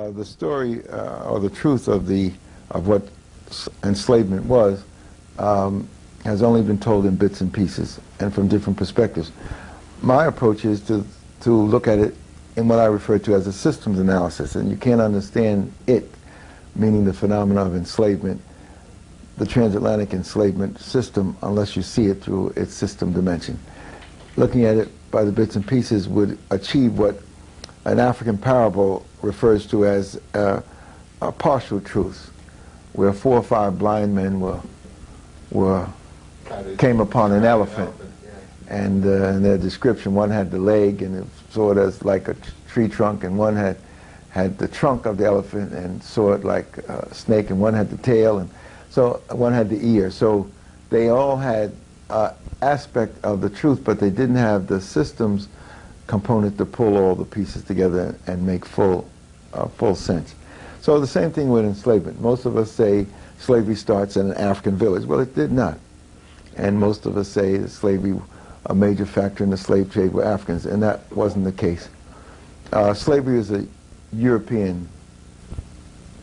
the story or the truth of what enslavement was has only been told in bits and pieces and from different perspectives. My approach is to look at it in what I refer to as a systems analysis, and you can't understand it, meaning the phenomena of enslavement, the transatlantic enslavement system, unless you see it through its system dimension. Looking at it by the bits and pieces would achieve what an African parable refers to as a partial truth, where 4 or 5 blind men came upon an elephant, and in their description, one had the leg and it saw it as like a tree trunk, and one had the trunk of the elephant and saw it like a snake, and one had the tail, and so one had the ear. So they all had aspect of the truth, but they didn't have the systems component to pull all the pieces together and make full sense. So the same thing with enslavement. Most of us say slavery starts in an African village. Well, it did not. And most of us say that slavery, a major factor in the slave trade, were Africans, and that wasn't the case. Slavery is a European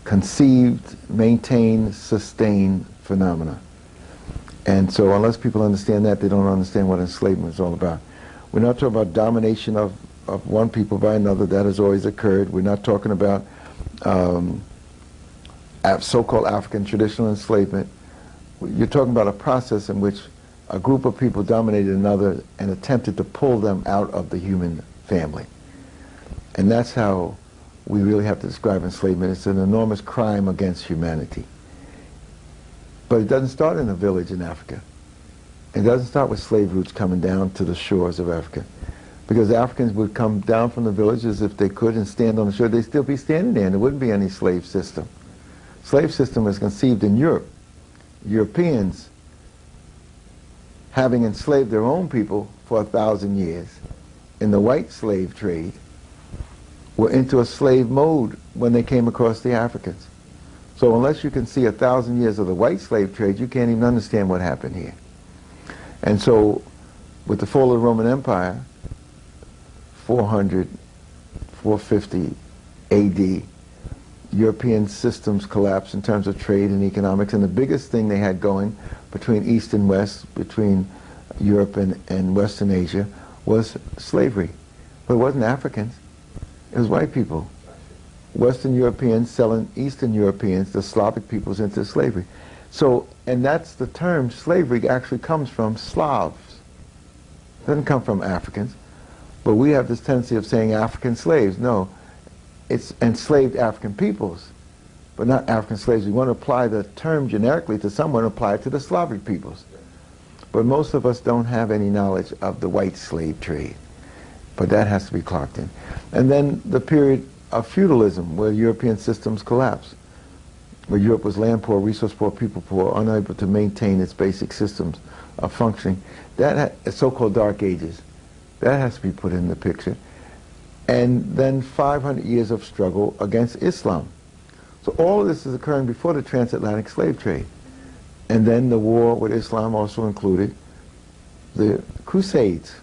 conceived, maintained, sustained phenomena. And so unless people understand that, they don't understand what enslavement is all about. We're not talking about domination of one people by another. That has always occurred. We're not talking about so-called African traditional enslavement. You're talking about a process in which a group of people dominated another and attempted to pull them out of the human family. And that's how we really have to describe enslavement. It's an enormous crime against humanity. But it doesn't start in a village in Africa. It doesn't start with slave routes coming down to the shores of Africa. Because Africans would come down from the villages if they could and stand on the shore. They'd still be standing there and there wouldn't be any slave system. Slave system was conceived in Europe. Europeans, having enslaved their own people for 1,000 years in the white slave trade, were into a slave mode when they came across the Africans. So unless you can see 1,000 years of the white slave trade, you can't even understand what happened here. And so with the fall of the Roman Empire, 400, 450 AD, European systems collapsed in terms of trade and economics, and the biggest thing they had going between East and West, between Europe and Western Asia, was slavery. But it wasn't Africans, it was white people. Western Europeans selling Eastern Europeans, the Slavic peoples, into slavery. So, and that's the term, slavery actually comes from Slavs. It doesn't come from Africans. But we have this tendency of saying African slaves. No, it's enslaved African peoples, but not African slaves. We want to apply the term generically to someone, apply it to the Slavic peoples. But most of us don't have any knowledge of the white slave trade. But that has to be clocked in. And then the period of feudalism, where European systems collapsed, where Europe was land poor, resource poor, people poor, unable to maintain its basic systems of functioning. That so-called Dark Ages. That has to be put in the picture. And then 500 years of struggle against Islam. So all of this is occurring before the transatlantic slave trade. And then the war with Islam also included the Crusades.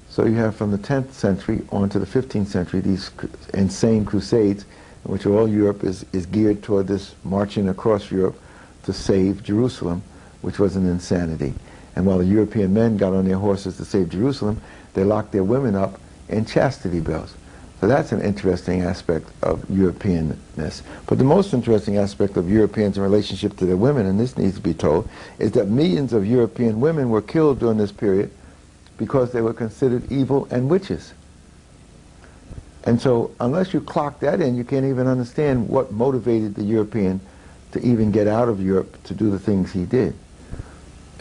So you have from the 10th century on to the 15th century these insane crusades in which all Europe is geared toward this marching across Europe to save Jerusalem, which was an insanity. And while the European men got on their horses to save Jerusalem, they locked their women up in chastity belts. So that's an interesting aspect of Europeanness. But the most interesting aspect of Europeans in relationship to their women, and this needs to be told, is that millions of European women were killed during this period because they were considered evil and witches. And so unless you clock that in, you can't even understand what motivated the European to even get out of Europe to do the things he did.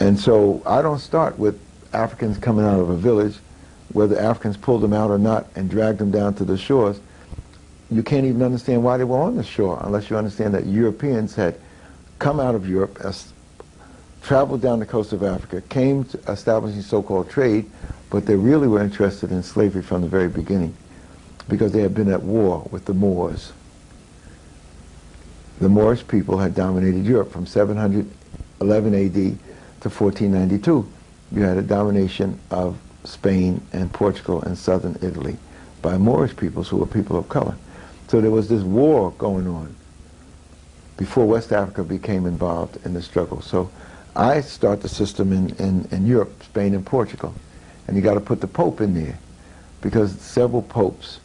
And so I don't start with Africans coming out of a village, whether Africans pulled them out or not and dragged them down to the shores. You can't even understand why they were on the shore unless you understand that Europeans had come out of Europe, traveled down the coast of Africa, came to establishing so-called trade, but they really were interested in slavery from the very beginning because they had been at war with the Moors. The Moorish people had dominated Europe from 711 AD to 1492. You had a domination of Spain and Portugal and southern Italy by Moorish peoples who were people of color. So there was this war going on before West Africa became involved in the struggle. So I start the system in Europe, Spain and Portugal. And you got to put the Pope in there, because several popes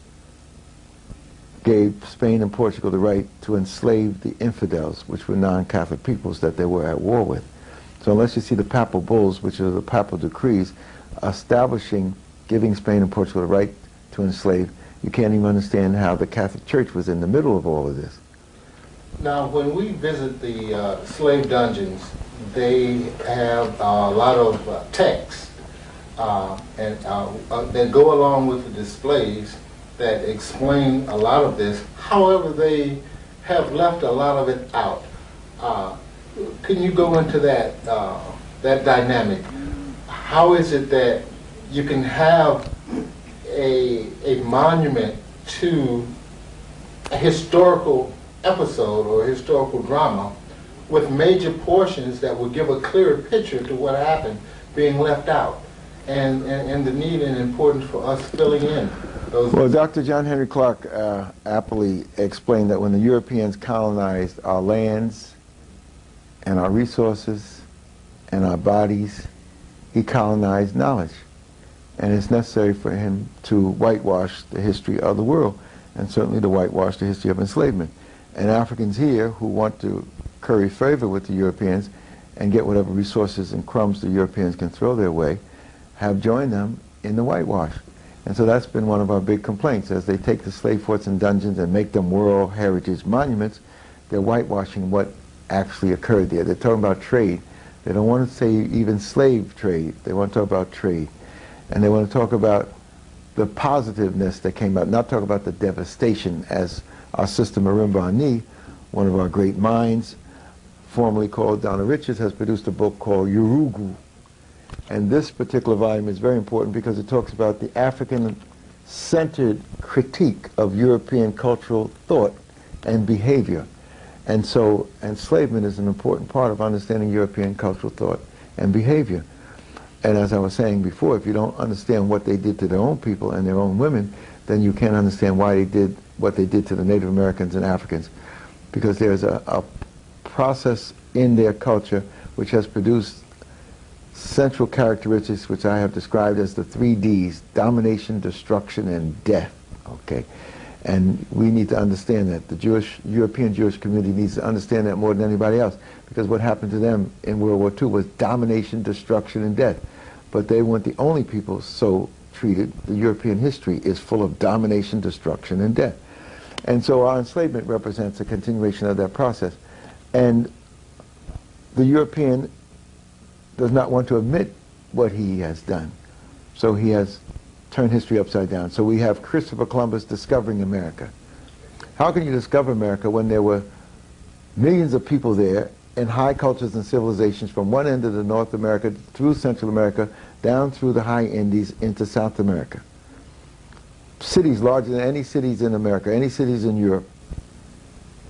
gave Spain and Portugal the right to enslave the infidels, which were non-Catholic peoples that they were at war with. So unless you see the papal bulls, which are the papal decrees, establishing, giving Spain and Portugal the right to enslave, you can't even understand how the Catholic Church was in the middle of all of this. Now, when we visit the slave dungeons, they have a lot of texts that go along with the displays that explain a lot of this. However, they have left a lot of it out. Can you go into that that dynamic? How is it that you can have a monument to a historical episode or historical drama with major portions that will give a clearer picture to what happened being left out, and the need and importance for us filling in those? Well, Dr. John Henry Clark aptly explained that when the Europeans colonized our lands and our resources and our bodies, he colonized knowledge. And it's necessary for him to whitewash the history of the world, and certainly to whitewash the history of enslavement. And Africans here who want to curry favor with the Europeans and get whatever resources and crumbs the Europeans can throw their way have joined them in the whitewash. And so that's been one of our big complaints. As they take the slave forts and dungeons and make them World Heritage Monuments, they're whitewashing what actually occurred there. They're talking about trade. They don't want to say even slave trade. They want to talk about trade. And they want to talk about the positiveness that came out, not talk about the devastation, as our sister Marimba Ani, one of our great minds, formerly called Donna Richards, has produced a book called Yurugu. And this particular volume is very important because it talks about the African-centered critique of European cultural thought and behavior. And so enslavement is an important part of understanding European cultural thought and behavior. And as I was saying before, if you don't understand what they did to their own people and their own women, then you can't understand why they did what they did to the Native Americans and Africans. Because there's a process in their culture which has produced central characteristics which I have described as the 3 Ds: domination, destruction, and death. Okay? And we need to understand that. The European Jewish community needs to understand that more than anybody else, because what happened to them in World War II was domination, destruction, and death. But they weren't the only people so treated. The European history is full of domination, destruction, and death. And so our enslavement represents a continuation of that process. And the European does not want to admit what he has done. So he has turned history upside down. So we have Christopher Columbus discovering America. How can you discover America when there were millions of people there in high cultures and civilizations from one end of the North America through Central America, down through the high Indies into South America? Cities larger than any cities in America, any cities in Europe.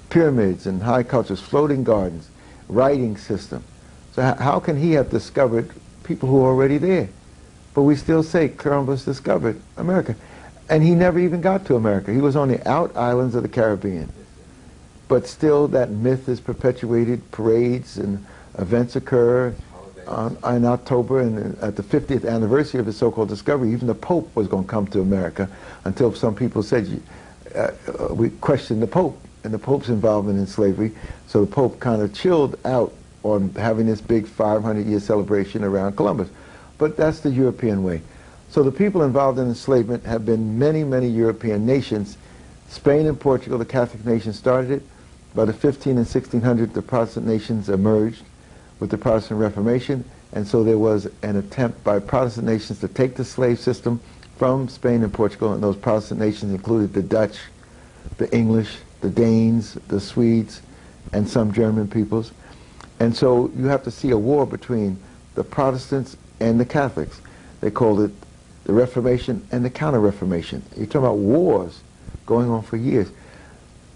Pyramids and high cultures, floating gardens, writing system. So how can he have discovered people who are already there? But we still say Columbus discovered America. And he never even got to America. He was on the out islands of the Caribbean. But still that myth is perpetuated. Parades and events occur in October, and at the 50th anniversary of his so-called discovery, even the Pope was going to come to America, until some people said, we questioned the Pope and the Pope's involvement in slavery. So the Pope kind of chilled out on having this big 500-year celebration around Columbus. But that's the European way. So the people involved in enslavement have been many, many European nations. Spain and Portugal, the Catholic nations, started it. By the 15 and 1600, the Protestant nations emerged with the Protestant Reformation, and so there was an attempt by Protestant nations to take the slave system from Spain and Portugal, and those Protestant nations included the Dutch, the English, the Danes, the Swedes, and some German peoples. And so you have to see a war between the Protestants and the Catholics. They called it the Reformation and the Counter-Reformation. You're talking about wars going on for years.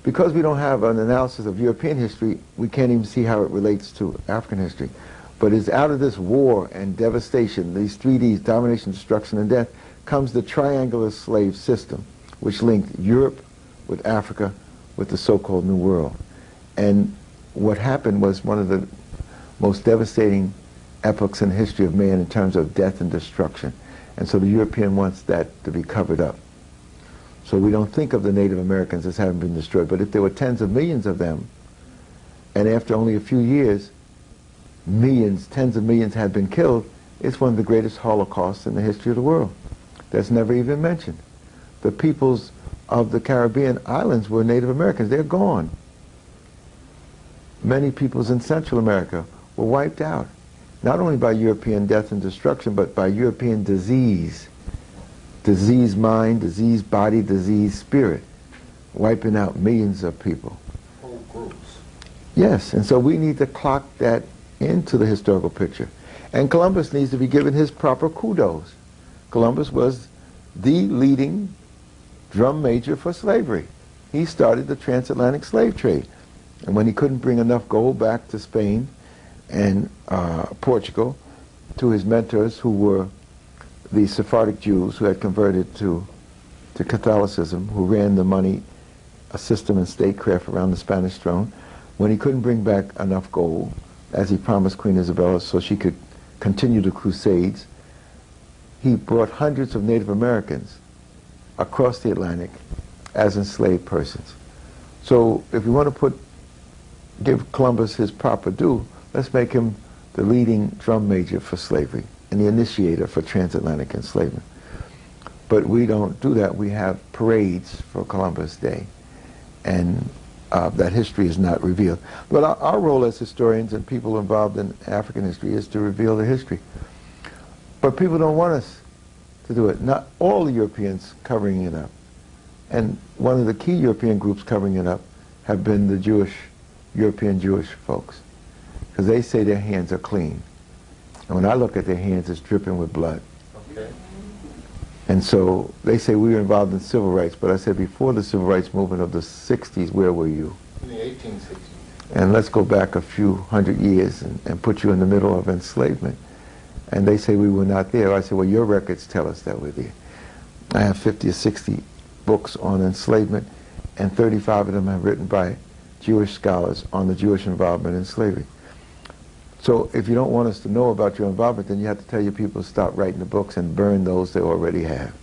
Because we don't have an analysis of European history, we can't even see how it relates to African history. But it's out of this war and devastation, these 3 Ds, domination, destruction, and death, comes the triangular slave system, which linked Europe, with Africa, with the so-called New World. And what happened was one of the most devastating epochs in the history of man in terms of death and destruction. And so the European wants that to be covered up. So we don't think of the Native Americans as having been destroyed. But if there were tens of millions of them, and after only a few years, millions, tens of millions had been killed, it's one of the greatest holocausts in the history of the world. That's never even mentioned. The peoples of the Caribbean islands were Native Americans. They're gone. Many peoples in Central America were wiped out, not only by European death and destruction, but by European disease. Disease mind, disease body, disease spirit, wiping out millions of people. Whole groups. Yes, and so we need to clock that into the historical picture. And Columbus needs to be given his proper kudos. Columbus was the leading drum major for slavery. He started the transatlantic slave trade. And when he couldn't bring enough gold back to Spain and Portugal, to his mentors who were the Sephardic Jews who had converted to Catholicism, who ran the money system and statecraft around the Spanish throne, when he couldn't bring back enough gold, as he promised Queen Isabella so she could continue the Crusades, he brought hundreds of Native Americans across the Atlantic as enslaved persons. So if we want to give Columbus his proper due, let's make him the leading drum major for slavery and the initiator for transatlantic enslavement. But we don't do that. We have parades for Columbus Day, and that history is not revealed. But our role as historians and people involved in African history is to reveal the history. But people don't want us to do it. Not all the Europeans covering it up. And one of the key European groups covering it up have been the European Jewish folks, because they say their hands are clean. And when I look at their hands, it's dripping with blood. Okay. And so they say we were involved in civil rights, but I said before the civil rights movement of the 60s, where were you? In the 1860s. And let's go back a few hundred years and put you in the middle of enslavement. And they say we were not there. I say, well, your records tell us that we're there. I have 50 or 60 books on enslavement, and 35 of them are written by Jewish scholars on the Jewish involvement in slavery. So if you don't want us to know about your involvement, then you have to tell your people to stop writing the books and burn those they already have.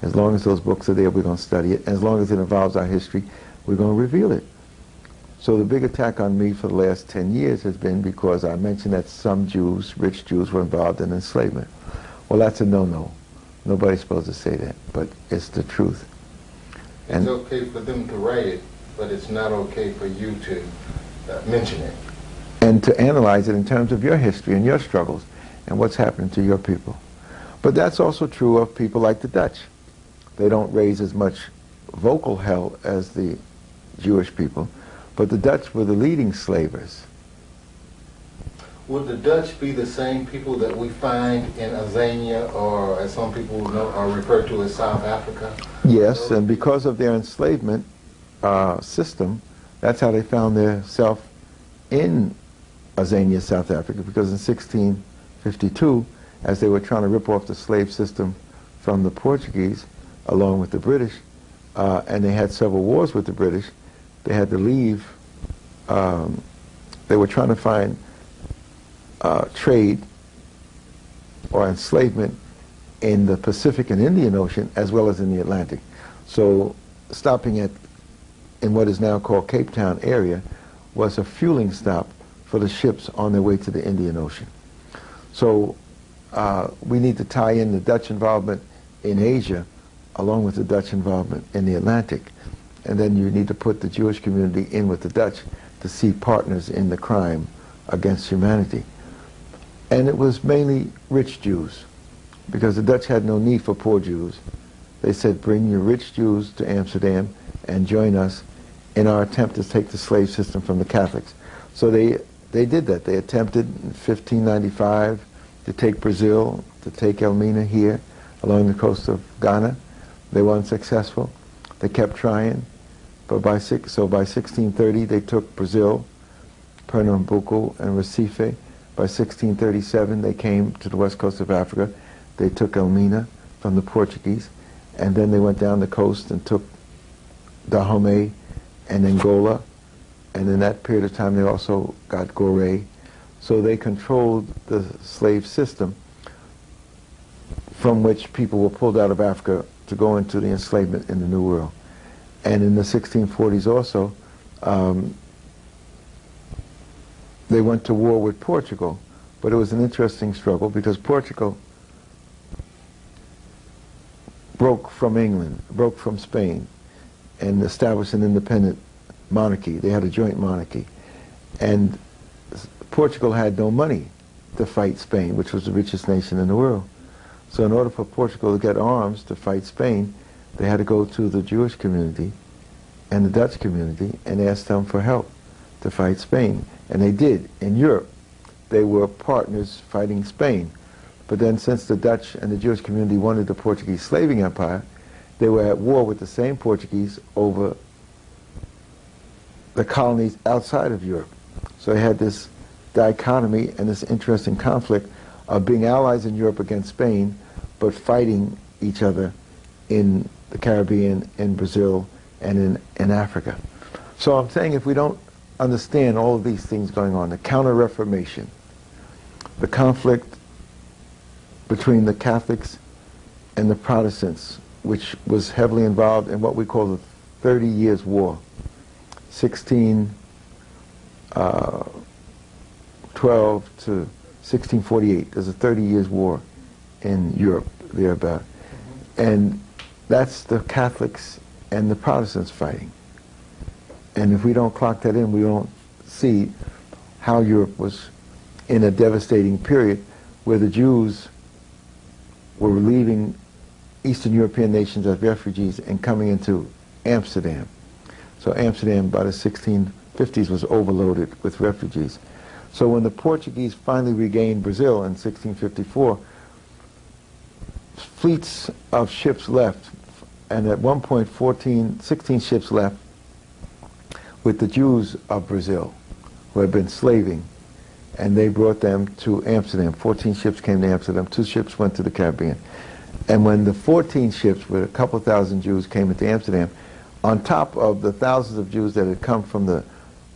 As long as those books are there, we're going to study it. As long as it involves our history, we're going to reveal it. So the big attack on me for the last 10 years has been because I mentioned that some Jews, rich Jews, were involved in enslavement. Well, that's a no-no. Nobody's supposed to say that, but it's the truth. It's okay for them to write it, but it's not okay for you to mention it. And to analyze it in terms of your history and your struggles and what's happening to your people. But that's also true of people like the Dutch. They don't raise as much vocal hell as the Jewish people, but the Dutch were the leading slavers. Would the Dutch be the same people that we find in Azania, or as some people know, are referred to as South Africa? Yes, and because of their enslavement system, that's how they found themselves in Azania, South Africa, because in 1652, as they were trying to rip off the slave system from the Portuguese, along with the British, and they had several wars with the British, they had to leave. They were trying to find trade or enslavement in the Pacific and Indian Ocean, as well as in the Atlantic. So stopping in what is now called Cape Town area was a fueling stop for the ships on their way to the Indian Ocean. So we need to tie in the Dutch involvement in Asia along with the Dutch involvement in the Atlantic. And then you need to put the Jewish community in with the Dutch to see partners in the crime against humanity. And it was mainly rich Jews, because the Dutch had no need for poor Jews. They said, bring your rich Jews to Amsterdam and join us in our attempt to take the slave system from the Catholics. So they did that. They attempted in 1595 to take Brazil, to take Elmina here along the coast of Ghana. They weren't successful. They kept trying. But by 1630 they took Brazil, Pernambuco and Recife. By 1637 they came to the west coast of Africa. They took Elmina from the Portuguese, and then they went down the coast and took Dahomey and Angola, and in that period of time they also got Gorée. So they controlled the slave system from which people were pulled out of Africa to go into the enslavement in the New World. And in the 1640s also, they went to war with Portugal, but it was an interesting struggle because Portugal broke from England, broke from Spain, and established an independent monarchy. They had a joint monarchy. And Portugal had no money to fight Spain, which was the richest nation in the world. So in order for Portugal to get arms to fight Spain, they had to go to the Jewish community and the Dutch community and ask them for help to fight Spain. And they did. In Europe, they were partners fighting Spain. But then since the Dutch and the Jewish community wanted the Portuguese slaving empire, they were at war with the same Portuguese over the colonies outside of Europe. So they had this dichotomy and this interesting conflict of being allies in Europe against Spain, but fighting each other in the Caribbean, in Brazil, and in Africa. So I'm saying if we don't understand all of these things going on, the Counter-Reformation, the conflict between the Catholics and the Protestants, which was heavily involved in what we call the 30 Years' War, 1612 to 1648. There's a 30 Years' War in Europe, thereabout. And that's the Catholics and the Protestants fighting. And if we don't clock that in, we don't see how Europe was in a devastating period where the Jews were leaving Eastern European nations as refugees and coming into Amsterdam. So Amsterdam by the 1650s was overloaded with refugees. So when the Portuguese finally regained Brazil in 1654, fleets of ships left, and at one point 16 ships left with the Jews of Brazil who had been slaving, and they brought them to Amsterdam. 14 ships came to Amsterdam, 2 ships went to the Caribbean. And when the 14 ships with a couple thousand Jews came into Amsterdam, on top of the thousands of Jews that had come from the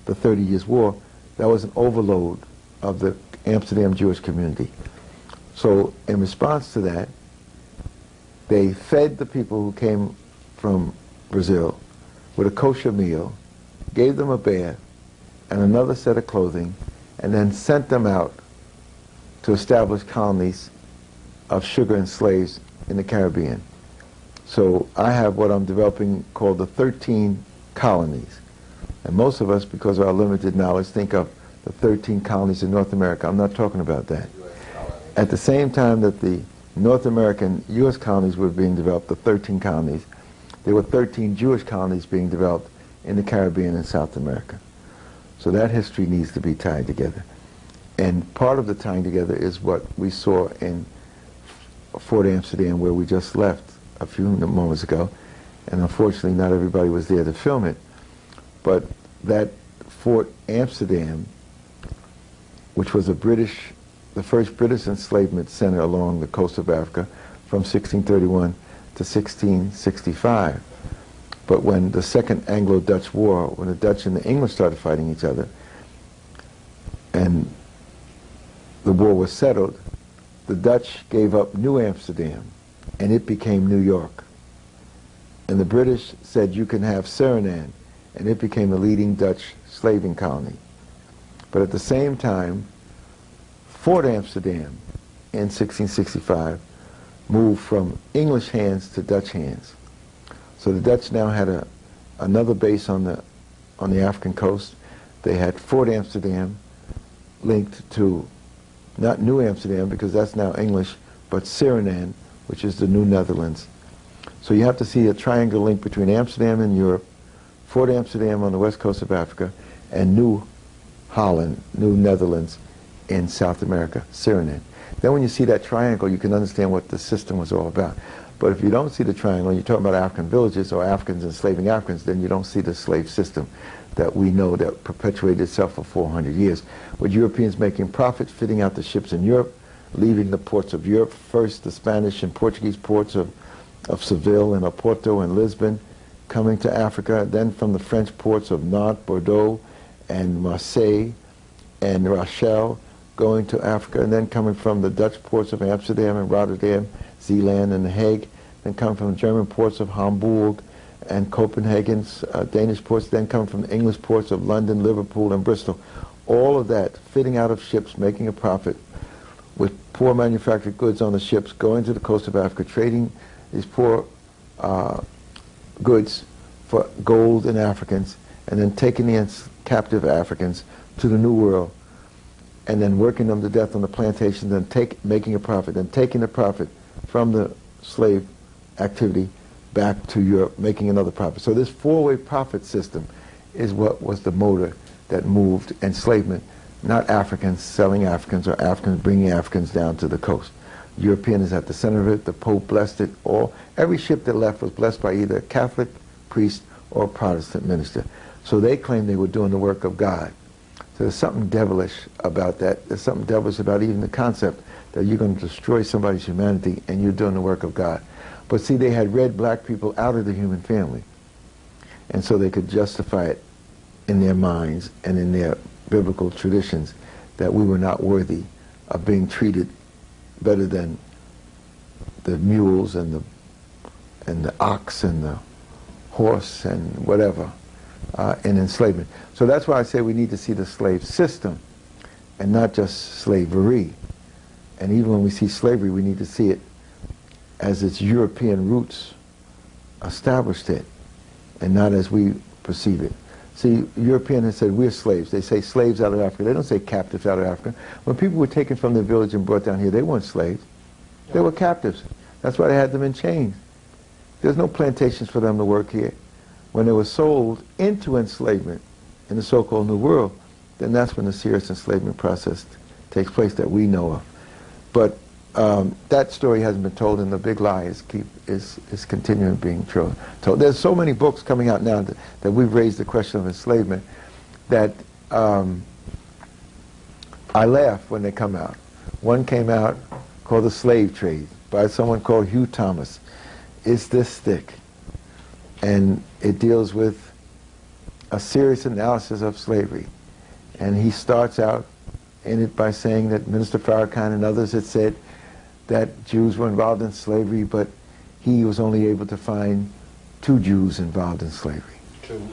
30 Years' War, that was an overload of the Amsterdam Jewish community. So in response to that, they fed the people who came from Brazil with a kosher meal, gave them a bath and another set of clothing, and then sent them out to establish colonies of sugar and slaves in the Caribbean. So I have what I'm developing called the 13 colonies. And most of us, because of our limited knowledge, think of the 13 colonies in North America. I'm not talking about that. At the same time that the North American U.S. colonies were being developed, the 13 colonies, there were 13 Jewish colonies being developed in the Caribbean and South America. So that history needs to be tied together. And part of the tying together is what we saw in Fort Amsterdam, where we just left a few moments ago. And unfortunately, not everybody was there to film it. But that Fort Amsterdam, which was the first British enslavement center along the coast of Africa from 1631 to 1665. But when the Second Anglo-Dutch War, when the Dutch and the English started fighting each other, and the war was settled, the Dutch gave up New Amsterdam, and it became New York. And the British said you can have Suriname, and it became the leading Dutch slaving colony. But at the same time, Fort Amsterdam in 1665 moved from English hands to Dutch hands. So the Dutch now had another base on the African coast. They had Fort Amsterdam linked to not New Amsterdam, because that's now English, but Suriname, which is the New Netherlands. So you have to see a triangle link between Amsterdam in Europe, Fort Amsterdam on the west coast of Africa, and New Holland, New Netherlands in South America, Suriname. Then when you see that triangle, you can understand what the system was all about. But if you don't see the triangle, you're talking about African villages or Africans enslaving Africans, then you don't see the slave system that we know that perpetuated itself for 400 years. With Europeans making profits, fitting out the ships in Europe, leaving the ports of Europe, first the Spanish and Portuguese ports of Seville and Oporto and Lisbon, coming to Africa, then from the French ports of Nantes, Bordeaux, and Marseille, and Rochelle, going to Africa, and then coming from the Dutch ports of Amsterdam and Rotterdam, Zeeland and The Hague, then coming from the German ports of Hamburg and Copenhagen's Danish ports, then coming from the English ports of London, Liverpool, and Bristol. All of that, fitting out of ships, making a profit, with poor manufactured goods on the ships, going to the coast of Africa, trading these poor goods for gold and Africans, and then taking the captive Africans to the New World, and then working them to death on the plantations, then making a profit, then taking the profit from the slave activity back to Europe, making another profit. So this four-way profit system is what was the motor that moved enslavement, not Africans selling Africans or Africans bringing Africans down to the coast. European is at the center of it. The Pope blessed it all. Every ship that left was blessed by either a Catholic priest or a Protestant minister. So they claimed they were doing the work of God. So there's something devilish about that. There's something devilish about even the concept that you're going to destroy somebody's humanity and you're doing the work of God. But see, they had read black people out of the human family. And so they could justify it in their minds and in their biblical traditions that we were not worthy of being treated better than the mules and the ox and the horse and whatever in enslavement. So that's why I say we need to see the slave system and not just slavery. And even when we see slavery, we need to see it as its European roots established it, and not as we perceive it. See, European has said we're slaves. They say slaves out of Africa. They don't say captives out of Africa. When people were taken from their village and brought down here, they weren't slaves. They were captives. That's why they had them in chains. There's no plantations for them to work here. When they were sold into enslavement in the so-called New World, then that's when the serious enslavement process takes place that we know of. But that story hasn't been told, and the big lie is continuing being told. There's so many books coming out now that we've raised the question of enslavement that I laugh when they come out. One came out called The Slave Trade by someone called Hugh Thomas. It's this thick, and it deals with a serious analysis of slavery. And he starts out in it by saying that Minister Farrakhan and others had said that Jews were involved in slavery, but he was only able to find 2 Jews involved in slavery. True.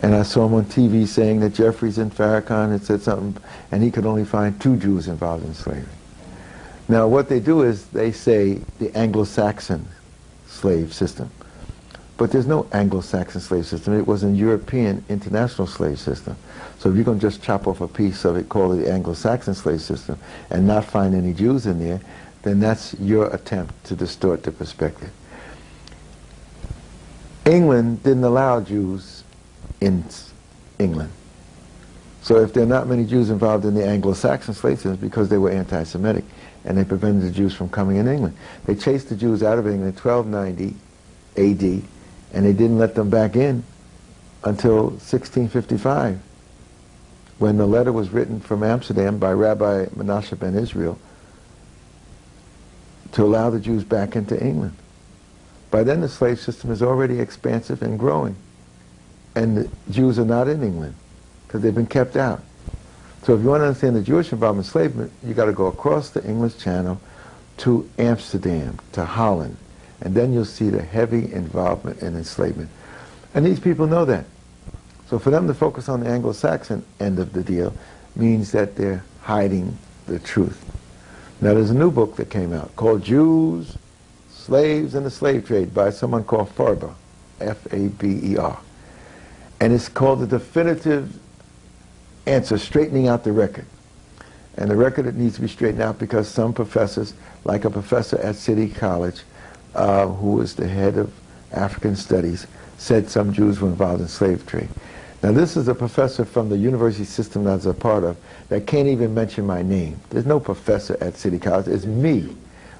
And I saw him on TV saying that Jeffries and Farrakhan had said something, and he could only find 2 Jews involved in slavery. Now what they do is they say the Anglo-Saxon slave system. But there's no Anglo-Saxon slave system. It was a European international slave system. So if you're going to just chop off a piece of it, call it the Anglo-Saxon slave system, and not find any Jews in there, then that's your attempt to distort the perspective. England didn't allow Jews in England. So if there are not many Jews involved in the Anglo-Saxon slave system, it's because they were anti-Semitic, and they prevented the Jews from coming in England. They chased the Jews out of England in 1290 AD, and they didn't let them back in until 1655, when the letter was written from Amsterdam by Rabbi Menashe ben Israel to allow the Jews back into England. By then the slave system is already expansive and growing, and the Jews are not in England because they've been kept out. So if you want to understand the Jewish involvement in enslavement, you got to go across the English Channel to Amsterdam, to Holland, and then you'll see the heavy involvement in enslavement. And these people know that. So for them to focus on the Anglo-Saxon end of the deal means that they're hiding the truth. Now there's a new book that came out called Jews, Slaves, and the Slave Trade by someone called Farber, F-A-B-E-R. And it's called The Definitive Answer, Straightening Out the Record. And the record that needs to be straightened out because some professors, like a professor at City College, who was the head of African Studies, said some Jews were involved in slave trade. Now this is a professor from the university system that I was a part of that can't even mention my name. There's no professor at City College, it's me,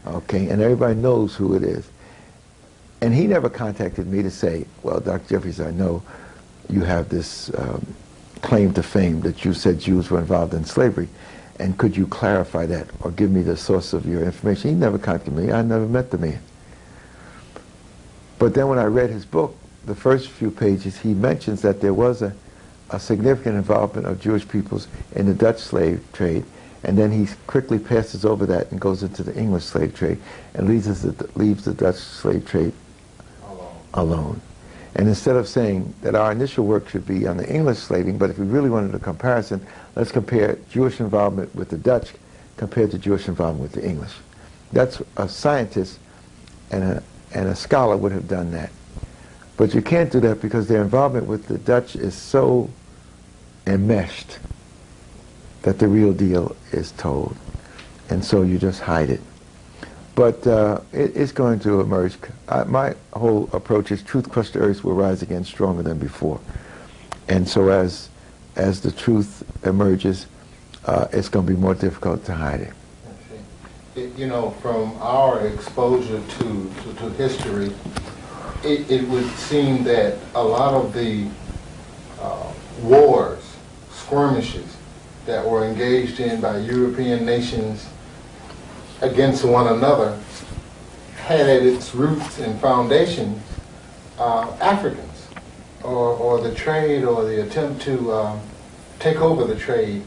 okay, and everybody knows who it is. And he never contacted me to say, well, Dr. Jeffries, I know you have this claim to fame that you said Jews were involved in slavery, and could you clarify that or give me the source of your information? He never contacted me, I never met the man. But then when I read his book, the first few pages, he mentions that there was a significant involvement of Jewish peoples in the Dutch slave trade, and then he quickly passes over that and goes into the English slave trade and leaves the Dutch slave trade alone. And instead of saying that our initial work should be on the English slaving, but if we really wanted a comparison, let's compare Jewish involvement with the Dutch compared to Jewish involvement with the English. That's a scientist and a scholar would have done that. But you can't do that because their involvement with the Dutch is so enmeshed that the real deal is told. And so you just hide it. But it's going to emerge. My whole approach is truth crushed to earth will rise again stronger than before. And so as the truth emerges, it's going to be more difficult to hide it. You know, from our exposure to history, it would seem that a lot of the wars, skirmishes that were engaged in by European nations against one another had at its roots and foundation Africans, or the trade or the attempt to take over the trade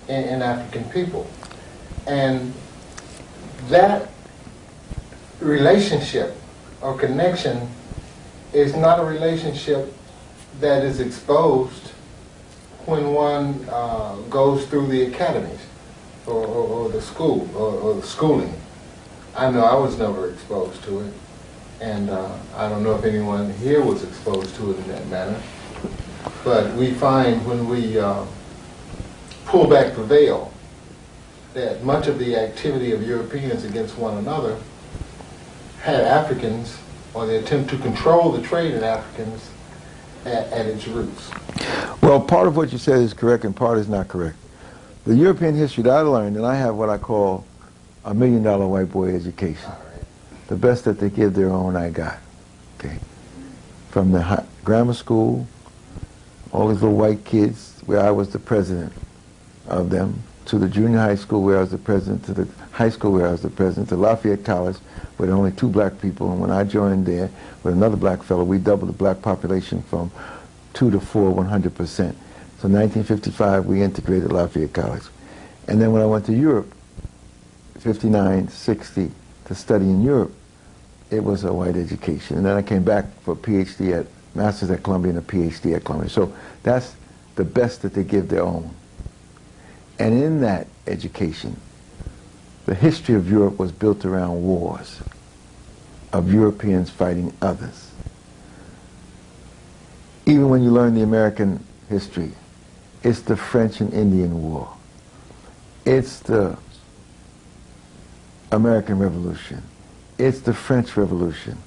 in African people. And that relationship or connection is not a relationship that is exposed when one goes through the academies or the school or the schooling. I know I was never exposed to it, and I don't know if anyone here was exposed to it in that manner. But we find when we pull back the veil that much of the activity of Europeans against one another had Africans, or the attempt to control the trade in Africans, at its roots. Well, part of what you said is correct and part is not correct. The European history that I learned, and I have what I call a $1 million white boy education. Right. The best that they give their own I got. Okay. From the grammar school, all these little white kids where I was the president of them, to the junior high school where I was the president, to the high school where I was the president, to Lafayette College where there were only 2 black people, and when I joined there with another black fellow, we doubled the black population from 2 to 4, 100%. So in 1955, we integrated Lafayette College. And then when I went to Europe, 59, 60, to study in Europe, it was a white education. And then I came back for a PhD master's at Columbia and a PhD at Columbia. So that's the best that they give their own. And in that education, the history of Europe was built around wars, of Europeans fighting others. Even when you learn the American history, it's the French and Indian War. It's the American Revolution. It's the French Revolution.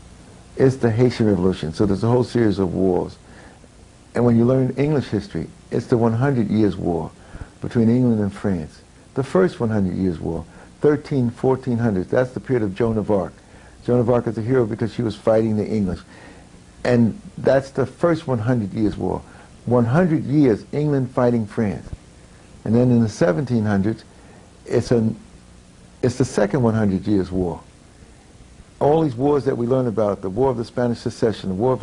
It's the Haitian Revolution. So there's a whole series of wars. And when you learn English history, it's the 100 Years' War between England and France. The first 100 Years' War, 1400s, that's the period of Joan of Arc. Joan of Arc is a hero because she was fighting the English. And that's the first 100 Years' War. 100 years, England fighting France. And then in the 1700s, it's the second 100 Years' War. All these wars that we learn about, the War of the Spanish Succession, the War of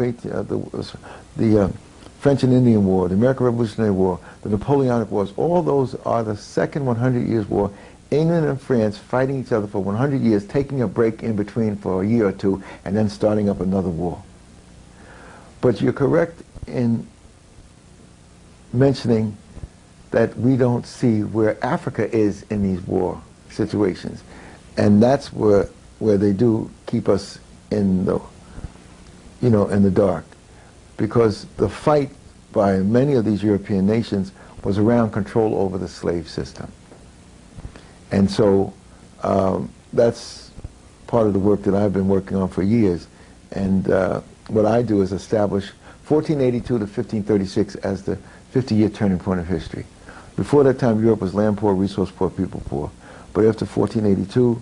the French and Indian War, the American Revolutionary War, the Napoleonic Wars, all those are the second 100 Years' War. England and France fighting each other for 100 years, taking a break in between for a year or two, and then starting up another war. But you're correct in mentioning that we don't see where Africa is in these war situations. And that's where they do keep us in the, in the dark. Because the fight by many of these European nations was around control over the slave system. And so that's part of the work that I've been working on for years. And what I do is establish 1482 to 1536 as the 50-year turning point of history. Before that time, Europe was land poor, resource poor, people poor. But after 1482,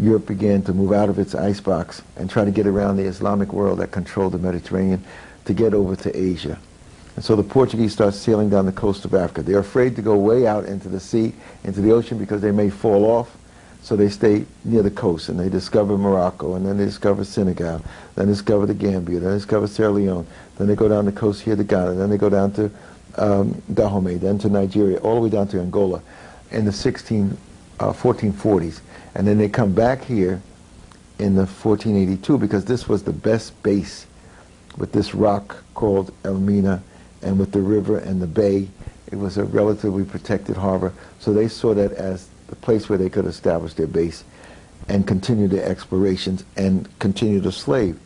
Europe began to move out of its icebox and try to get around the Islamic world that controlled the Mediterranean to get over to Asia. And so the Portuguese start sailing down the coast of Africa. They're afraid to go way out into the sea, into the ocean, because they may fall off. So they stay near the coast, and they discover Morocco, and then they discover Senegal, then discover the Gambia, then discover Sierra Leone, then they go down the coast here to Ghana, then they go down to Dahomey, then to Nigeria, all the way down to Angola in the 1440s. And then they come back here in the 1482 because this was the best base with this rock called Elmina and with the river and the bay. It was a relatively protected harbor, so they saw that as the place where they could establish their base and continue their explorations and continue to slave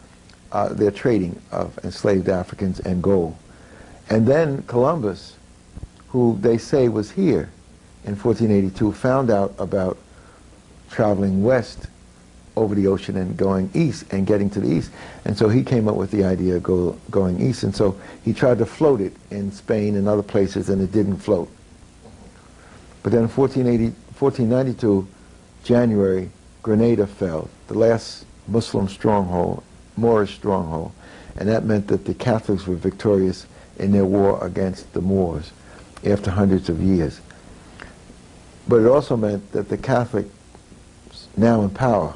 their trading of enslaved Africans and gold. And then Columbus, who they say was here in 1482, found out about traveling west over the ocean and going east and getting to the east. And so he came up with the idea of going east. And so he tried to float it in Spain and other places, and it didn't float. But then in 1492, January, Grenada fell, the last Muslim stronghold, Moorish stronghold, and that meant that the Catholics were victorious in their war against the Moors after hundreds of years. But it also meant that the Catholics, now in power,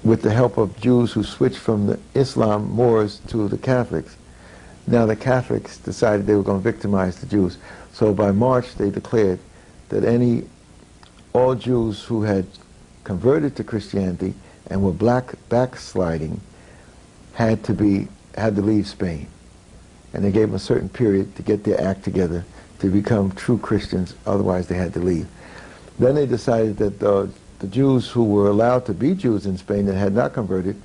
with the help of Jews who switched from the Islam Moors to the Catholics, now the Catholics decided they were going to victimize the Jews. So by March they declared that all Jews who had converted to Christianity and were backsliding had to leave Spain. And they gave them a certain period to get their act together to become true Christians, otherwise they had to leave. Then they decided that the Jews who were allowed to be Jews in Spain that had not converted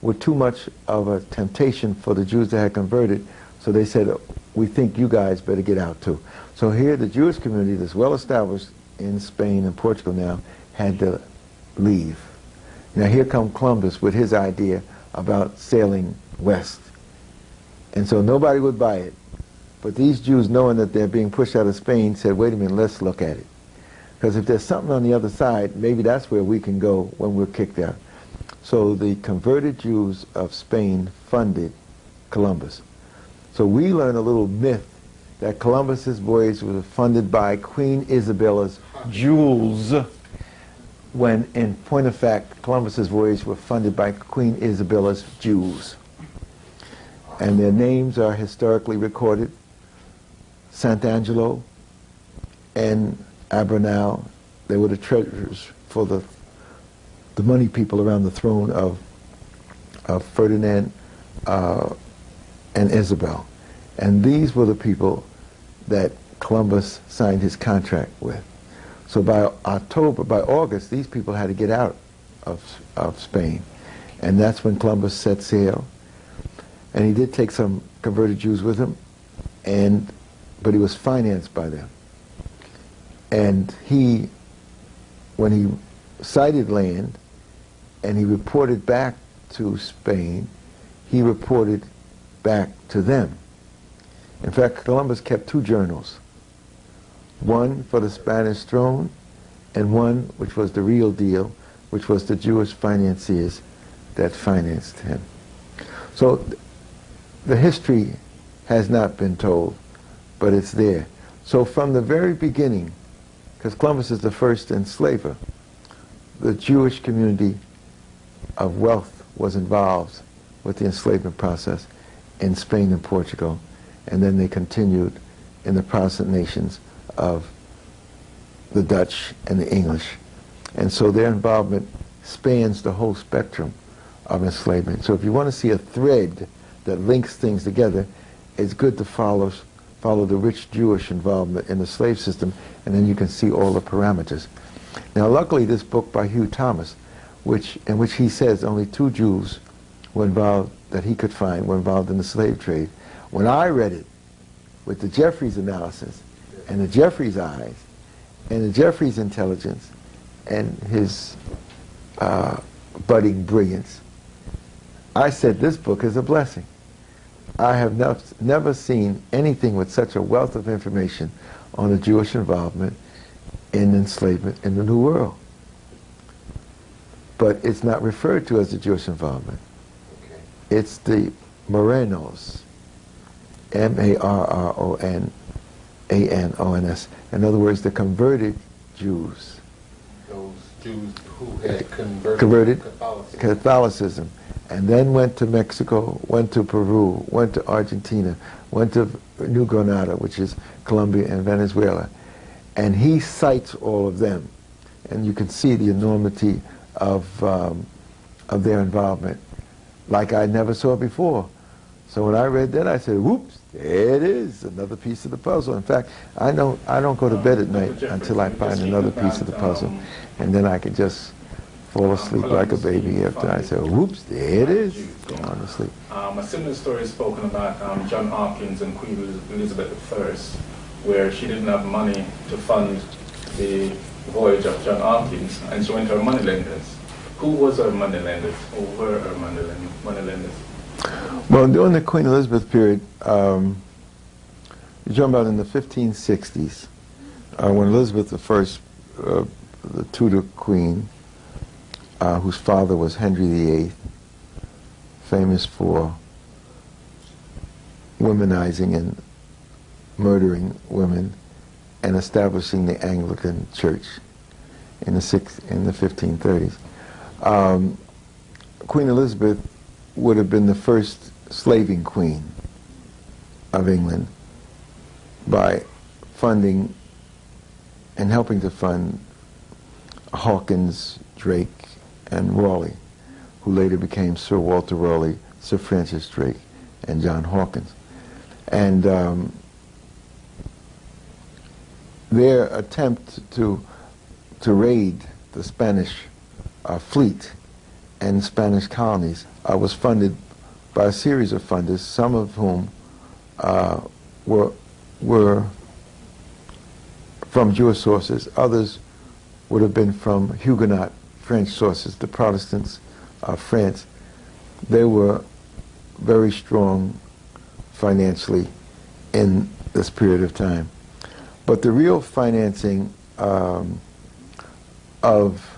were too much of a temptation for the Jews that had converted, so they said, we think you guys better get out too. So here the Jewish community that's well established in Spain and Portugal now had to leave. Now here comes Columbus with his idea about sailing west. And so nobody would buy it. But these Jews, knowing that they're being pushed out of Spain, said, wait a minute, let's look at it. Because if there's something on the other side, maybe that's where we can go when we're kicked out. So the converted Jews of Spain funded Columbus. So we learn a little myth that Columbus's voyage was funded by Queen Isabella's jewels, when in point of fact, Columbus's voyage was funded by Queen Isabella's Jews. And their names are historically recorded. Sant'Angelo and Abernal, they were the treasurers for the money people around the throne of Ferdinand and Isabel. And these were the people that Columbus signed his contract with. So by August, these people had to get out of Spain. And that's when Columbus set sail. And he did take some converted Jews with him, but he was financed by them. And when he sighted land and he reported back to Spain, he reported back to them. In fact, Columbus kept two journals, one for the Spanish throne and one which was the real deal, which was the Jewish financiers that financed him. So the history has not been told, but it's there. So from the very beginning, because Columbus is the first enslaver, the Jewish community of wealth was involved with the enslavement process in Spain and Portugal, and then they continued in the Protestant nations of the Dutch and the English. And so their involvement spans the whole spectrum of enslavement. So if you want to see a thread that links things together, it's good to follow the rich Jewish involvement in the slave system, and then you can see all the parameters. Now luckily this book by Hugh Thomas, in which he says only 2 Jews were involved, that he could find, were involved in the slave trade. When I read it with the Jeffries analysis and the Jeffries eyes and the Jeffries intelligence and his budding brilliance, I said this book is a blessing. I have never seen anything with such a wealth of information on the Jewish involvement in enslavement in the New World. But it's not referred to as the Jewish involvement. Okay. It's the Morenos, M-A-R-R-O-N-A-N-O-N-S. In other words, the converted Jews Jews who had converted to Catholicism. Catholicism, and then went to Mexico, went to Peru, went to Argentina, went to New Granada, which is Colombia and Venezuela. And he cites all of them. And you can see the enormity of their involvement like I never saw before. So when I read that, I said, whoops, there it is, another piece of the puzzle. In fact, I don't go to bed at night until I find another piece of the puzzle. And then I can just fall asleep like a baby after I say, whoops, there it is, going on to sleep. A similar story is spoken about John Hopkins and Queen Elizabeth I, where she didn't have money to fund the voyage of John Hopkins, and she went to her moneylenders. Who was her moneylenders? Who were her moneylenders? Well, during the Queen Elizabeth period, you're talking about in the 1560s, when Elizabeth I, the Tudor queen, whose father was Henry VIII, famous for womanizing and murdering women and establishing the Anglican Church in the 1530s. Queen Elizabeth would have been the first slaving queen of England by funding and helping to fund Hawkins, Drake, and Raleigh, who later became Sir Walter Raleigh, Sir Francis Drake, and John Hawkins. And their attempt to raid the Spanish fleet and Spanish colonies was funded by a series of funders, some of whom were from Jewish sources, others would have been from Huguenot French sources, the Protestants of France. They were very strong financially in this period of time. But the real financing of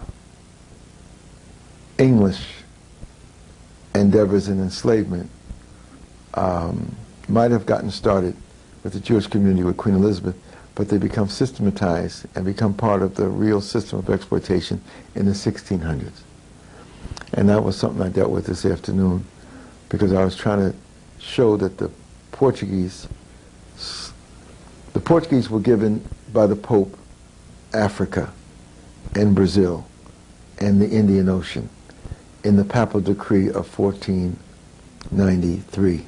English endeavors in enslavement might have gotten started with the Jewish community with Queen Elizabeth, but they become systematized and become part of the real system of exploitation in the 1600s. And that was something I dealt with this afternoon, because I was trying to show that the Portuguese were given by the Pope Africa and Brazil and the Indian Ocean in the Papal Decree of 1493.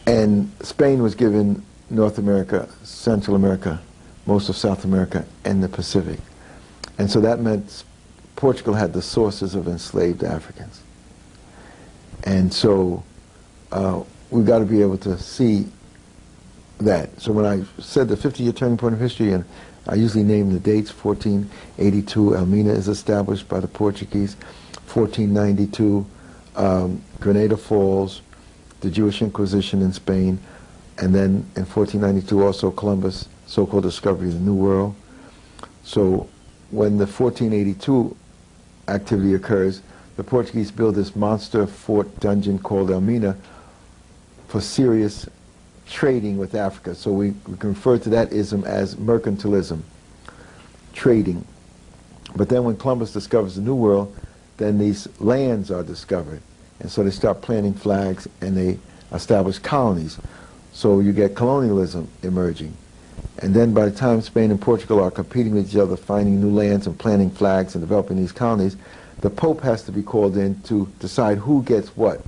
And Spain was given North America, Central America, most of South America, and the Pacific. And so that meant Portugal had the sources of enslaved Africans. And so we've got to be able to see that. So when I said the 50-year turning point of history, and I usually name the dates, 1482, Elmina is established by the Portuguese, 1492, Grenada Falls, the Jewish Inquisition in Spain, and then in 1492 also Columbus' so-called discovery of the New World. So when the 1482 activity occurs, the Portuguese build this monster fort dungeon called Elmina for serious trading with Africa. So we can refer to that ism as mercantilism, trading. But then when Columbus discovers the New World, then these lands are discovered. And so they start planting flags and they establish colonies. So you get colonialism emerging. And then by the time Spain and Portugal are competing with each other, finding new lands and planting flags and developing these colonies, the Pope has to be called in to decide who gets what.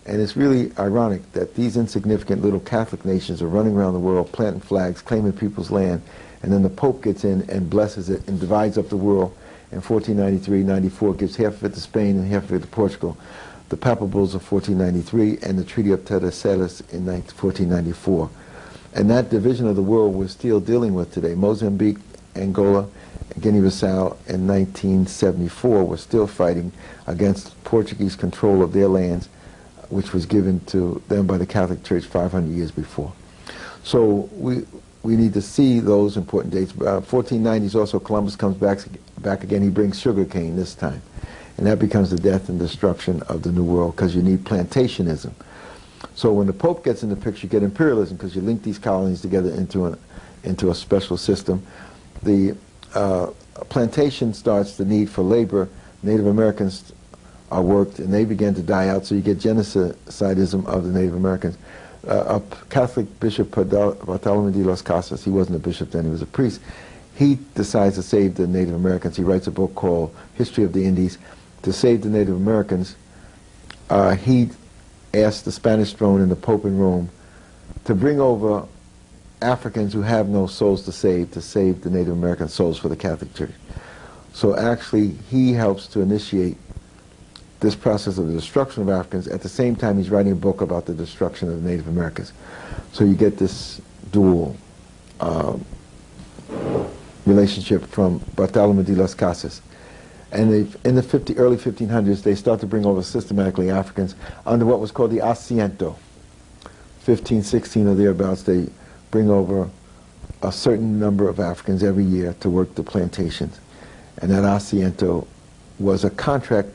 And it's really ironic that these insignificant little Catholic nations are running around the world planting flags, claiming people's land, and then the Pope gets in and blesses it and divides up the world. In 1493-94 gives half of it to Spain and half of it to Portugal. The Papal Bulls of 1493 and the Treaty of Tordesillas in 1494. And that division of the world we're still dealing with today. Mozambique, Angola, and Guinea-Bissau in 1974 were still fighting against Portuguese control of their lands, which was given to them by the Catholic Church 500 years before. So we need to see those important dates. 1490s also, Columbus comes back again. He brings sugarcane this time. And that becomes the death and destruction of the New World, because you need plantationism. So when the Pope gets in the picture, you get imperialism, because you link these colonies together into a special system. The plantation starts, the need for labor, Native Americans are worked, and they begin to die out, so you get genocidism of the Native Americans. A Catholic Bishop, Bartolome de las Casas, he wasn't a bishop then, he was a priest, he decides to save the Native Americans. He writes a book called History of the Indies. To save the Native Americans, he asked the Spanish throne and the Pope in Rome to bring over Africans who have no souls to save the Native American souls for the Catholic Church. So actually, he helps to initiate this process of the destruction of Africans. At the same time, he's writing a book about the destruction of the Native Americans. So you get this dual relationship from Bartolome de las Casas. And in the early 1500s, they start to bring over systematically Africans under what was called the asiento. 1516 or thereabouts, they bring over a certain number of Africans every year to work the plantations. And that asiento was a contract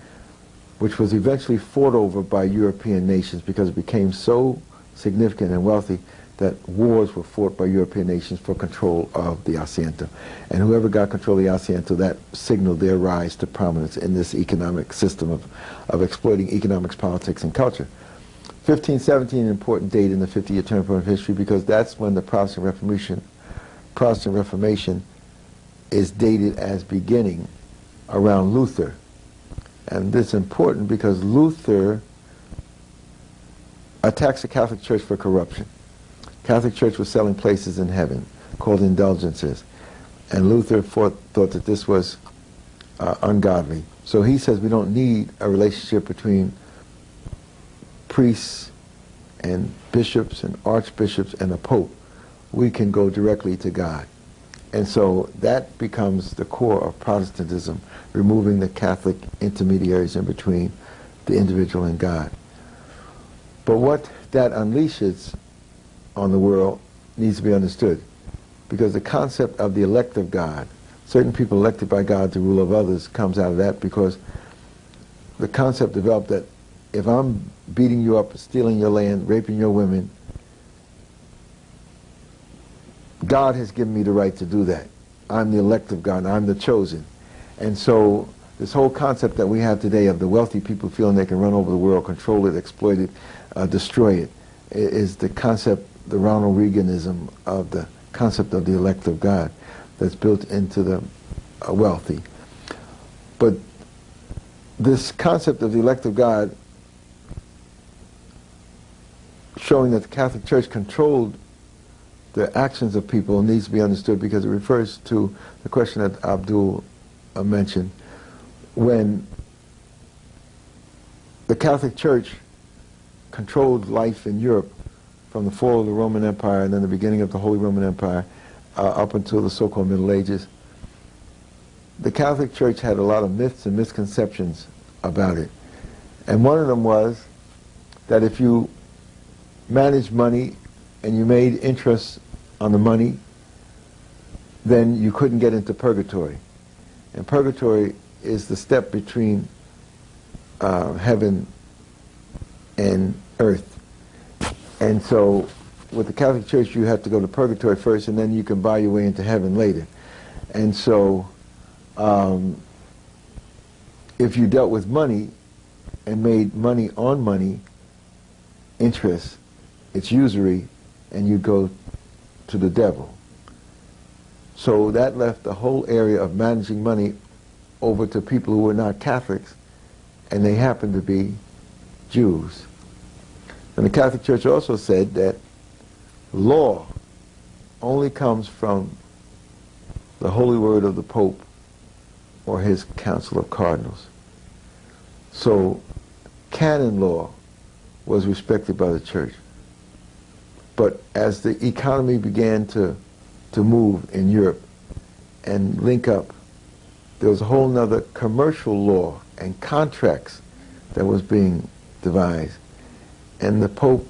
which was eventually fought over by European nations because it became so significant and wealthy that wars were fought by European nations for control of the asiento. And whoever got control of the asiento, that signaled their rise to prominence in this economic system of exploiting economics, politics, and culture. 1517, an important date in the 50-year turning point of history, because that's when the Protestant Reformation is dated as beginning around Luther. And this is important because Luther attacks the Catholic Church for corruption. Catholic Church was selling places in heaven called indulgences. And Luther thought that this was ungodly. So he says we don't need a relationship between priests and bishops and archbishops and a pope. We can go directly to God. And so that becomes the core of Protestantism, removing the Catholic intermediaries in between the individual and God. But what that unleashes on the world needs to be understood, because the concept of the elect of God, certain people elected by God to rule over others, comes out of that, because the concept developed that if I'm beating you up, stealing your land, raping your women, God has given me the right to do that. I'm the elect of God, I'm the chosen. And so this whole concept that we have today of the wealthy people feeling they can run over the world, control it, exploit it, destroy it, is the concept, the Ronald Reaganism of the concept of the elect of God that's built into the wealthy. But this concept of the elect of God, showing that the Catholic Church controlled the actions of people, needs to be understood, because it refers to the question that Abdul mentioned. When the Catholic Church controlled life in Europe from the fall of the Roman Empire and then the beginning of the Holy Roman Empire up until the so-called Middle Ages, the Catholic Church had a lot of myths and misconceptions about it. And one of them was that if you managed money and you made interest on the money, then you couldn't get into purgatory. And purgatory is the step between heaven and earth. And so with the Catholic Church, you have to go to purgatory first, and then you can buy your way into heaven later. And so if you dealt with money and made money on money, interest, it's usury, and you go to the devil. So that left the whole area of managing money over to people who were not Catholics, and they happened to be Jews. And the Catholic Church also said that law only comes from the holy word of the Pope or his Council of Cardinals. So canon law was respected by the Church. But as the economy began to move in Europe and link up, there was a whole nother commercial law and contracts that was being devised. And the Pope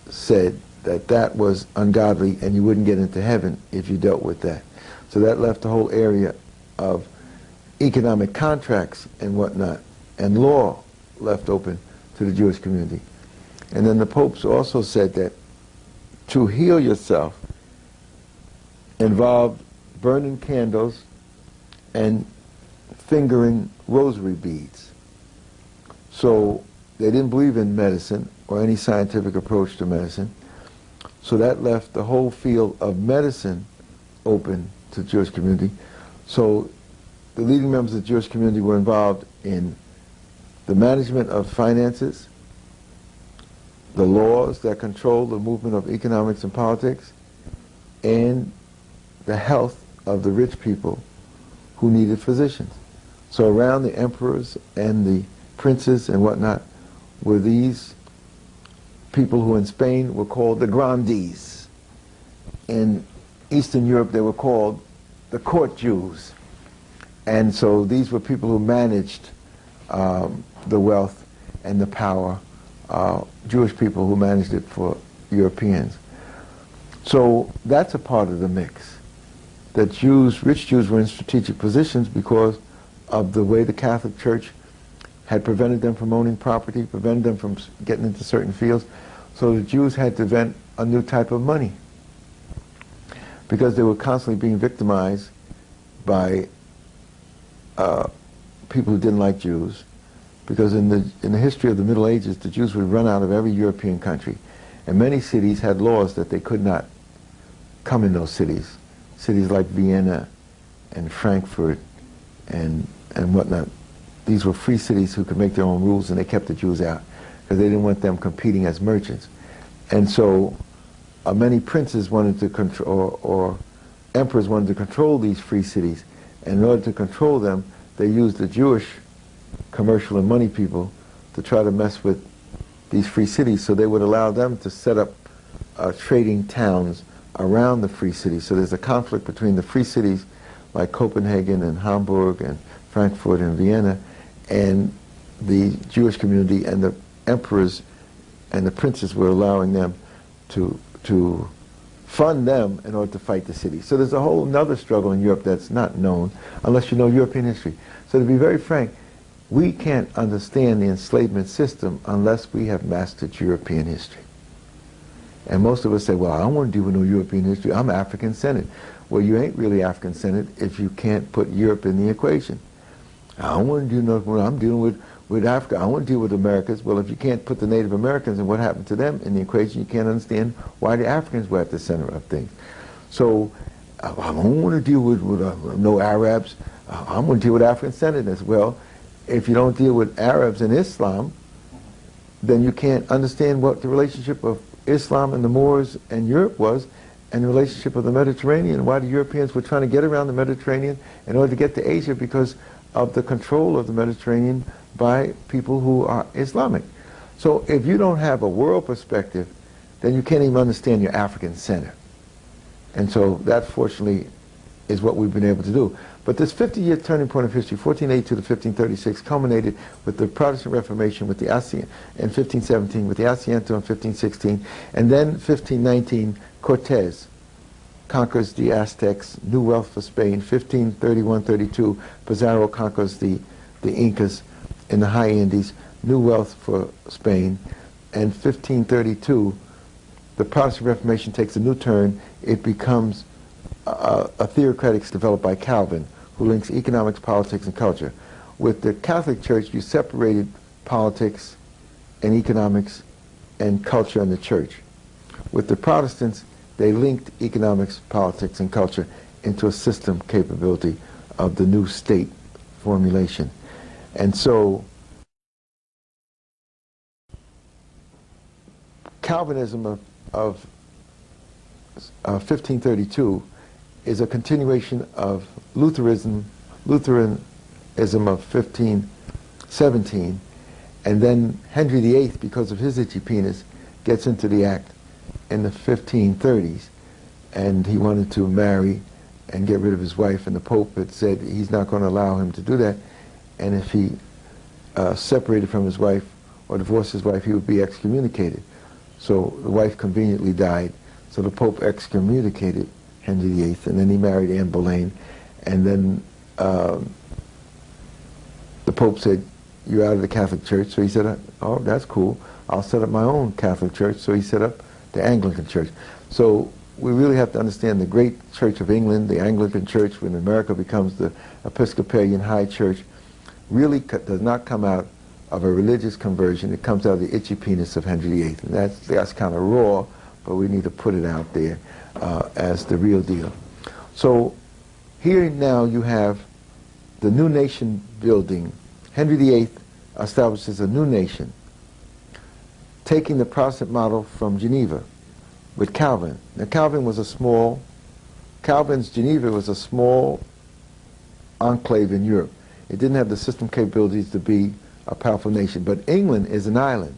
said that that was ungodly and you wouldn't get into heaven if you dealt with that. So that left the whole area of economic contracts and whatnot, and law left open to the Jewish community. And then the popes also said that to heal yourself involved burning candles and fingering rosary beads. So they didn't believe in medicine or any scientific approach to medicine. So that left the whole field of medicine open to the Jewish community. So the leading members of the Jewish community were involved in the management of finances, the laws that control the movement of economics and politics, and the health of the rich people who needed physicians. So around the emperors and the princes and whatnot were these people who in Spain were called the grandees. In Eastern Europe they were called the court Jews. And so these were people who managed the wealth and the power, Jewish people who managed it for Europeans. So that's a part of the mix. That Jews, rich Jews, were in strategic positions because of the way the Catholic Church had prevented them from owning property, prevented them from getting into certain fields. So the Jews had to invent a new type of money because they were constantly being victimized by people who didn't like Jews. Because in the history of the Middle Ages, the Jews would run out of every European country. And many cities had laws that they could not come in those cities. Cities like Vienna and Frankfurt and whatnot. These were free cities who could make their own rules, and they kept the Jews out because they didn't want them competing as merchants. And so many princes wanted to control, or emperors wanted to control these free cities. And in order to control them, they used the Jewish commercial and money people to try to mess with these free cities, so they would allow them to set up trading towns around the free cities. So there's a conflict between the free cities like Copenhagen and Hamburg and Frankfurt and Vienna and the Jewish community, and the emperors and the princes were allowing them to fund them in order to fight the city. So there's a whole other struggle in Europe that's not known unless you know European history. So to be very frank, we can't understand the enslavement system unless we have mastered European history. And most of us say, well, I don't want to deal with no European history. I'm African-centered. Well, you ain't really African-centered if you can't put Europe in the equation. I don't want to do nothing. I'm dealing with Africa. I want to deal with Americas. Well, if you can't put the Native Americans and what happened to them in the equation, you can't understand why the Africans were at the center of things. So I don't want to deal with no Arabs. I'm going to deal with African-centeredness. Well, if you don't deal with Arabs and Islam, then you can't understand what the relationship of Islam and the Moors and Europe was, and the relationship of the Mediterranean, why the Europeans were trying to get around the Mediterranean in order to get to Asia because of the control of the Mediterranean by people who are Islamic. So if you don't have a world perspective, then you can't even understand your African center. And so that, fortunately, is what we've been able to do. But this 50-year turning point of history, 1482 to 1536, culminated with the Protestant Reformation with the in 1517, with the Asiento in 1516, and then 1519, Cortez conquers the Aztecs, new wealth for Spain. 1531-32, Pizarro conquers the Incas in the high Andes, new wealth for Spain. And 1532, the Protestant Reformation takes a new turn. It becomes a theocratic developed by Calvin, who links economics, politics, and culture. With the Catholic Church, you separated politics and economics and culture and the church. With the Protestants, they linked economics, politics, and culture into a system capability of the new state formulation. And so Calvinism of 1532 is a continuation of Lutheranism of 1517, and then Henry VIII, because of his itchy penis, gets into the act in the 1530s, and he wanted to marry and get rid of his wife, and the Pope had said he's not going to allow him to do that, and if he separated from his wife or divorced his wife, he would be excommunicated. So the wife conveniently died, so the Pope excommunicated Henry VIII, and then he married Anne Boleyn, and then the Pope said, you're out of the Catholic Church. So he said, oh, that's cool, I'll set up my own Catholic Church. So he set up the Anglican Church. So we really have to understand the great Church of England, the Anglican Church, when America becomes the Episcopalian High Church, really does not come out of a religious conversion. It comes out of the itchy penis of Henry VIII. And that's kind of raw, but we need to put it out there as the real deal. So here now you have the new nation building. Henry VIII establishes a new nation, taking the Protestant model from Geneva with Calvin. Now Calvin's Geneva was a small enclave in Europe. It didn't have the system capabilities to be a powerful nation. But England is an island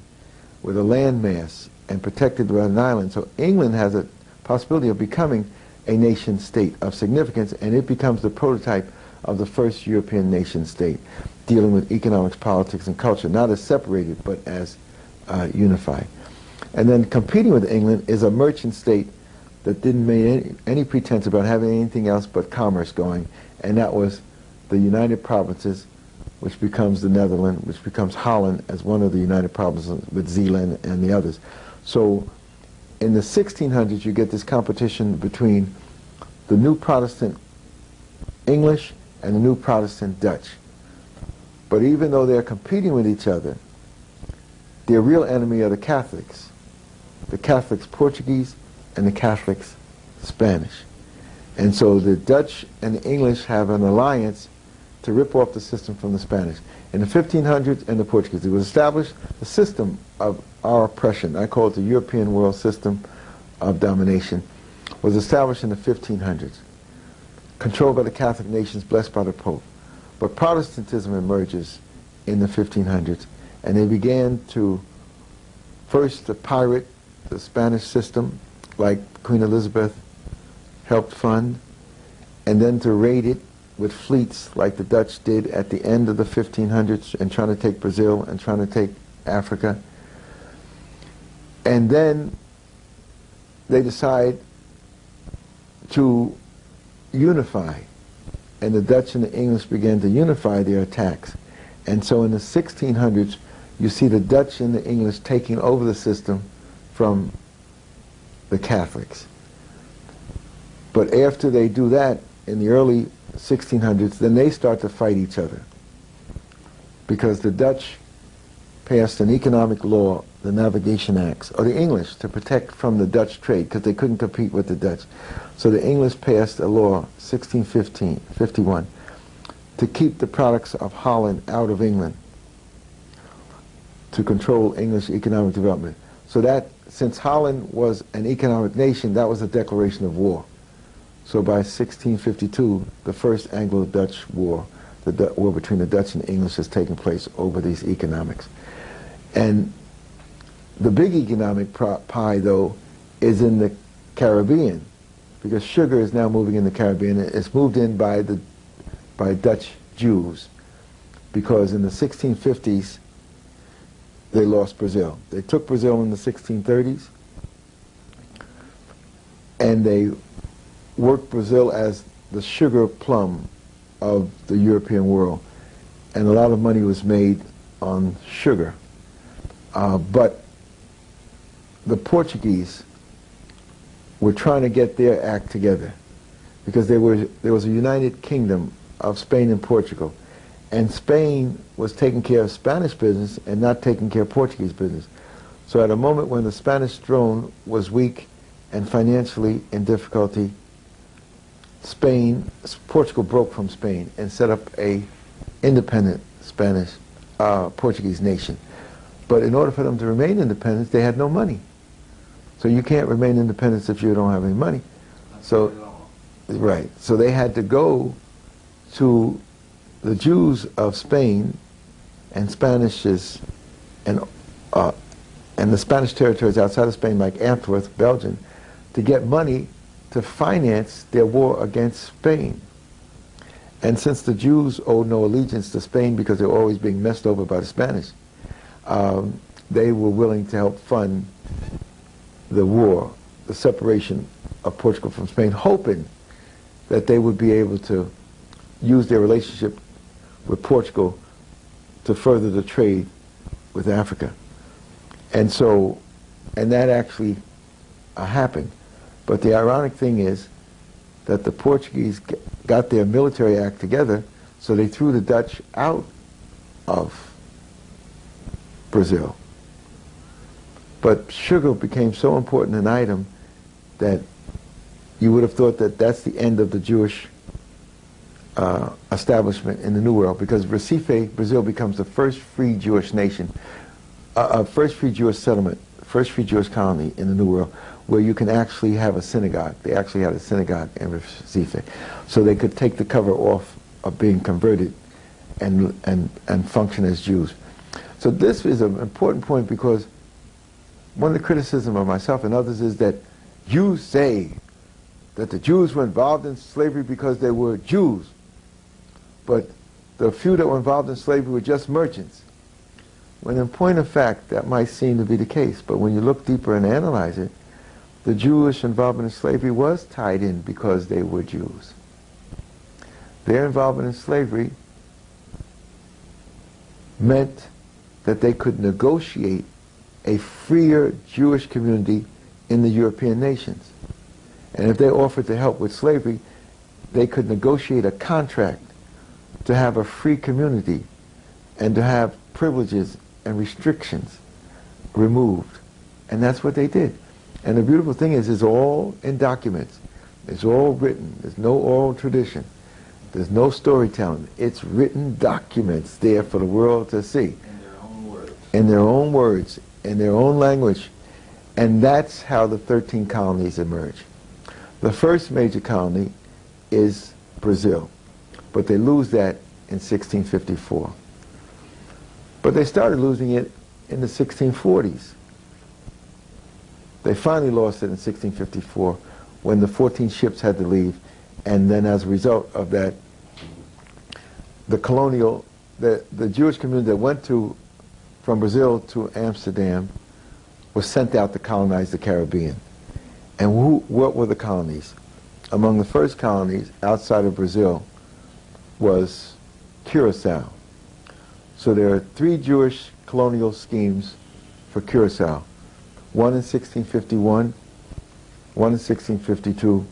with a landmass and protected by an island. So England has a possibility of becoming a nation state of significance, and it becomes the prototype of the first European nation state, dealing with economics, politics, and culture, not as separated, but as unified. And then competing with England is a merchant state that didn't make any pretense about having anything else but commerce going, and that was the United Provinces, which becomes the Netherlands, which becomes Holland as one of the United Provinces with Zeeland and the others. So in the 1600s, you get this competition between the new Protestant English and the new Protestant Dutch. But even though they're competing with each other, their real enemy are the Catholics Portuguese, and the Catholics Spanish. And so the Dutch and the English have an alliance to rip off the system from the Spanish. In the 1500s and the Portuguese, it was established the system of our oppression. I call it the European world system of domination, was established in the 1500s, controlled by the Catholic nations, blessed by the Pope. But Protestantism emerges in the 1500s, and they began to first to pirate the Spanish system, like Queen Elizabeth helped fund, and then to raid it with fleets like the Dutch did at the end of the 1500s and trying to take Brazil and trying to take Africa. And then they decide to unify, and the Dutch and the English began to unify their attacks. And so in the 1600s, you see the Dutch and the English taking over the system from the Catholics. But after they do that, in the early 1600s, then they start to fight each other, because the Dutch passed an economic law, the Navigation Acts, or the English, to protect from the Dutch trade, because they couldn't compete with the Dutch. So the English passed a law, 1651, to keep the products of Holland out of England, to control English economic development. So that, since Holland was an economic nation, that was a declaration of war. So by 1652, the first Anglo-Dutch war, the war between the Dutch and English, has taken place over these economics. And the big economic pie, though, is in the Caribbean, because sugar is now moving in the Caribbean. It's moved in by Dutch Jews, because in the 1650s, they lost Brazil. They took Brazil in the 1630s, and they worked Brazil as the sugar plum of the European world, and a lot of money was made on sugar. But the Portuguese were trying to get their act together, because there was a united kingdom of Spain and Portugal, and Spain was taking care of Spanish business and not taking care of Portuguese business. So at a moment when the Spanish throne was weak and financially in difficulty, Portugal broke from Spain and set up a independent Portuguese nation. But in order for them to remain independent, they had no money. So you can't remain independent if you don't have any money. So, right. So they had to go to the Jews of Spain and and the Spanish territories outside of Spain, like Antwerp, Belgium, to get money to finance their war against Spain. And since the Jews owed no allegiance to Spain because they were always being messed over by the Spanish, they were willing to help fund the war, the separation of Portugal from Spain, hoping that they would be able to use their relationship with Portugal to further the trade with Africa. And so, and that actually happened. But the ironic thing is that the Portuguese got their military act together, so they threw the Dutch out of Brazil. But sugar became so important an item that you would have thought that that's the end of the Jewish establishment in the New World, because Recife, Brazil, becomes the first free Jewish nation, first free Jewish settlement, first free Jewish colony in the New World, where you can actually have a synagogue. They actually had a synagogue in Recife. So they could take the cover off of being converted and function as Jews. So this is an important point, because one of the criticisms of myself and others is that you say that the Jews were involved in slavery because they were Jews, but the few that were involved in slavery were just merchants. When in point of fact, that might seem to be the case, but when you look deeper and analyze it, the Jewish involvement in slavery was tied in because they were Jews. Their involvement in slavery meant that they could negotiate a freer Jewish community in the European nations. And if they offered to help with slavery, they could negotiate a contract to have a free community and to have privileges and restrictions removed. And that's what they did. And the beautiful thing is, it's all in documents. It's all written. There's no oral tradition. There's no storytelling. It's written documents there for the world to see. In their own words. In their own words, in their own language. And that's how the 13 colonies emerge. The first major colony is Brazil, but they lose that in 1654. But they started losing it in the 1640s. They finally lost it in 1654 when the 14 ships had to leave, and then as a result of that, the Jewish community that went from Brazil to Amsterdam was sent out to colonize the Caribbean. And what were the colonies? Among the first colonies outside of Brazil was Curacao. So there are 3 Jewish colonial schemes for Curacao. One in 1651, one in 1652,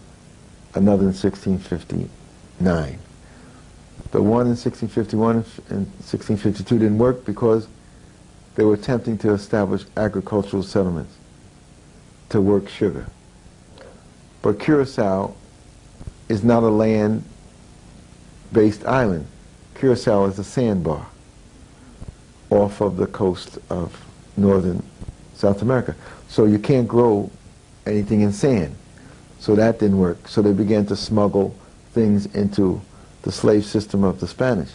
another in 1659. The one in 1651 and 1652 didn't work because they were attempting to establish agricultural settlements to work sugar. But Curacao is not a land-based island. Curacao is a sandbar off of the coast of northern South America. So you can't grow anything in sand. So that didn't work. So they began to smuggle things into the slave system of the Spanish.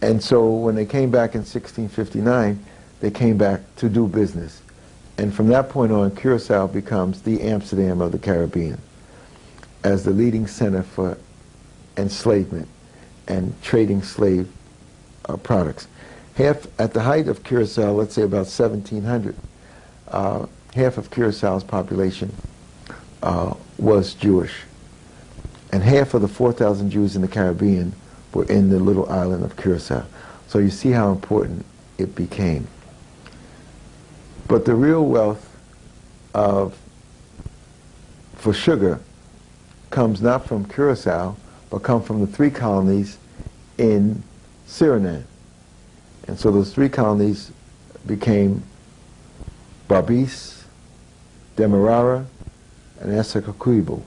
And so when they came back in 1659, they came back to do business. And from that point on, Curacao becomes the Amsterdam of the Caribbean as the leading center for enslavement and trading slave products. At the height of Curacao, let's say about 1700, half of Curaçao's population was Jewish. And half of the 4,000 Jews in the Caribbean were in the little island of Curacao. So you see how important it became. But the real wealth for sugar comes not from Curacao, but come from the 3 colonies in Suriname. And so those 3 colonies became Barbice, Demerara, and Essequibo.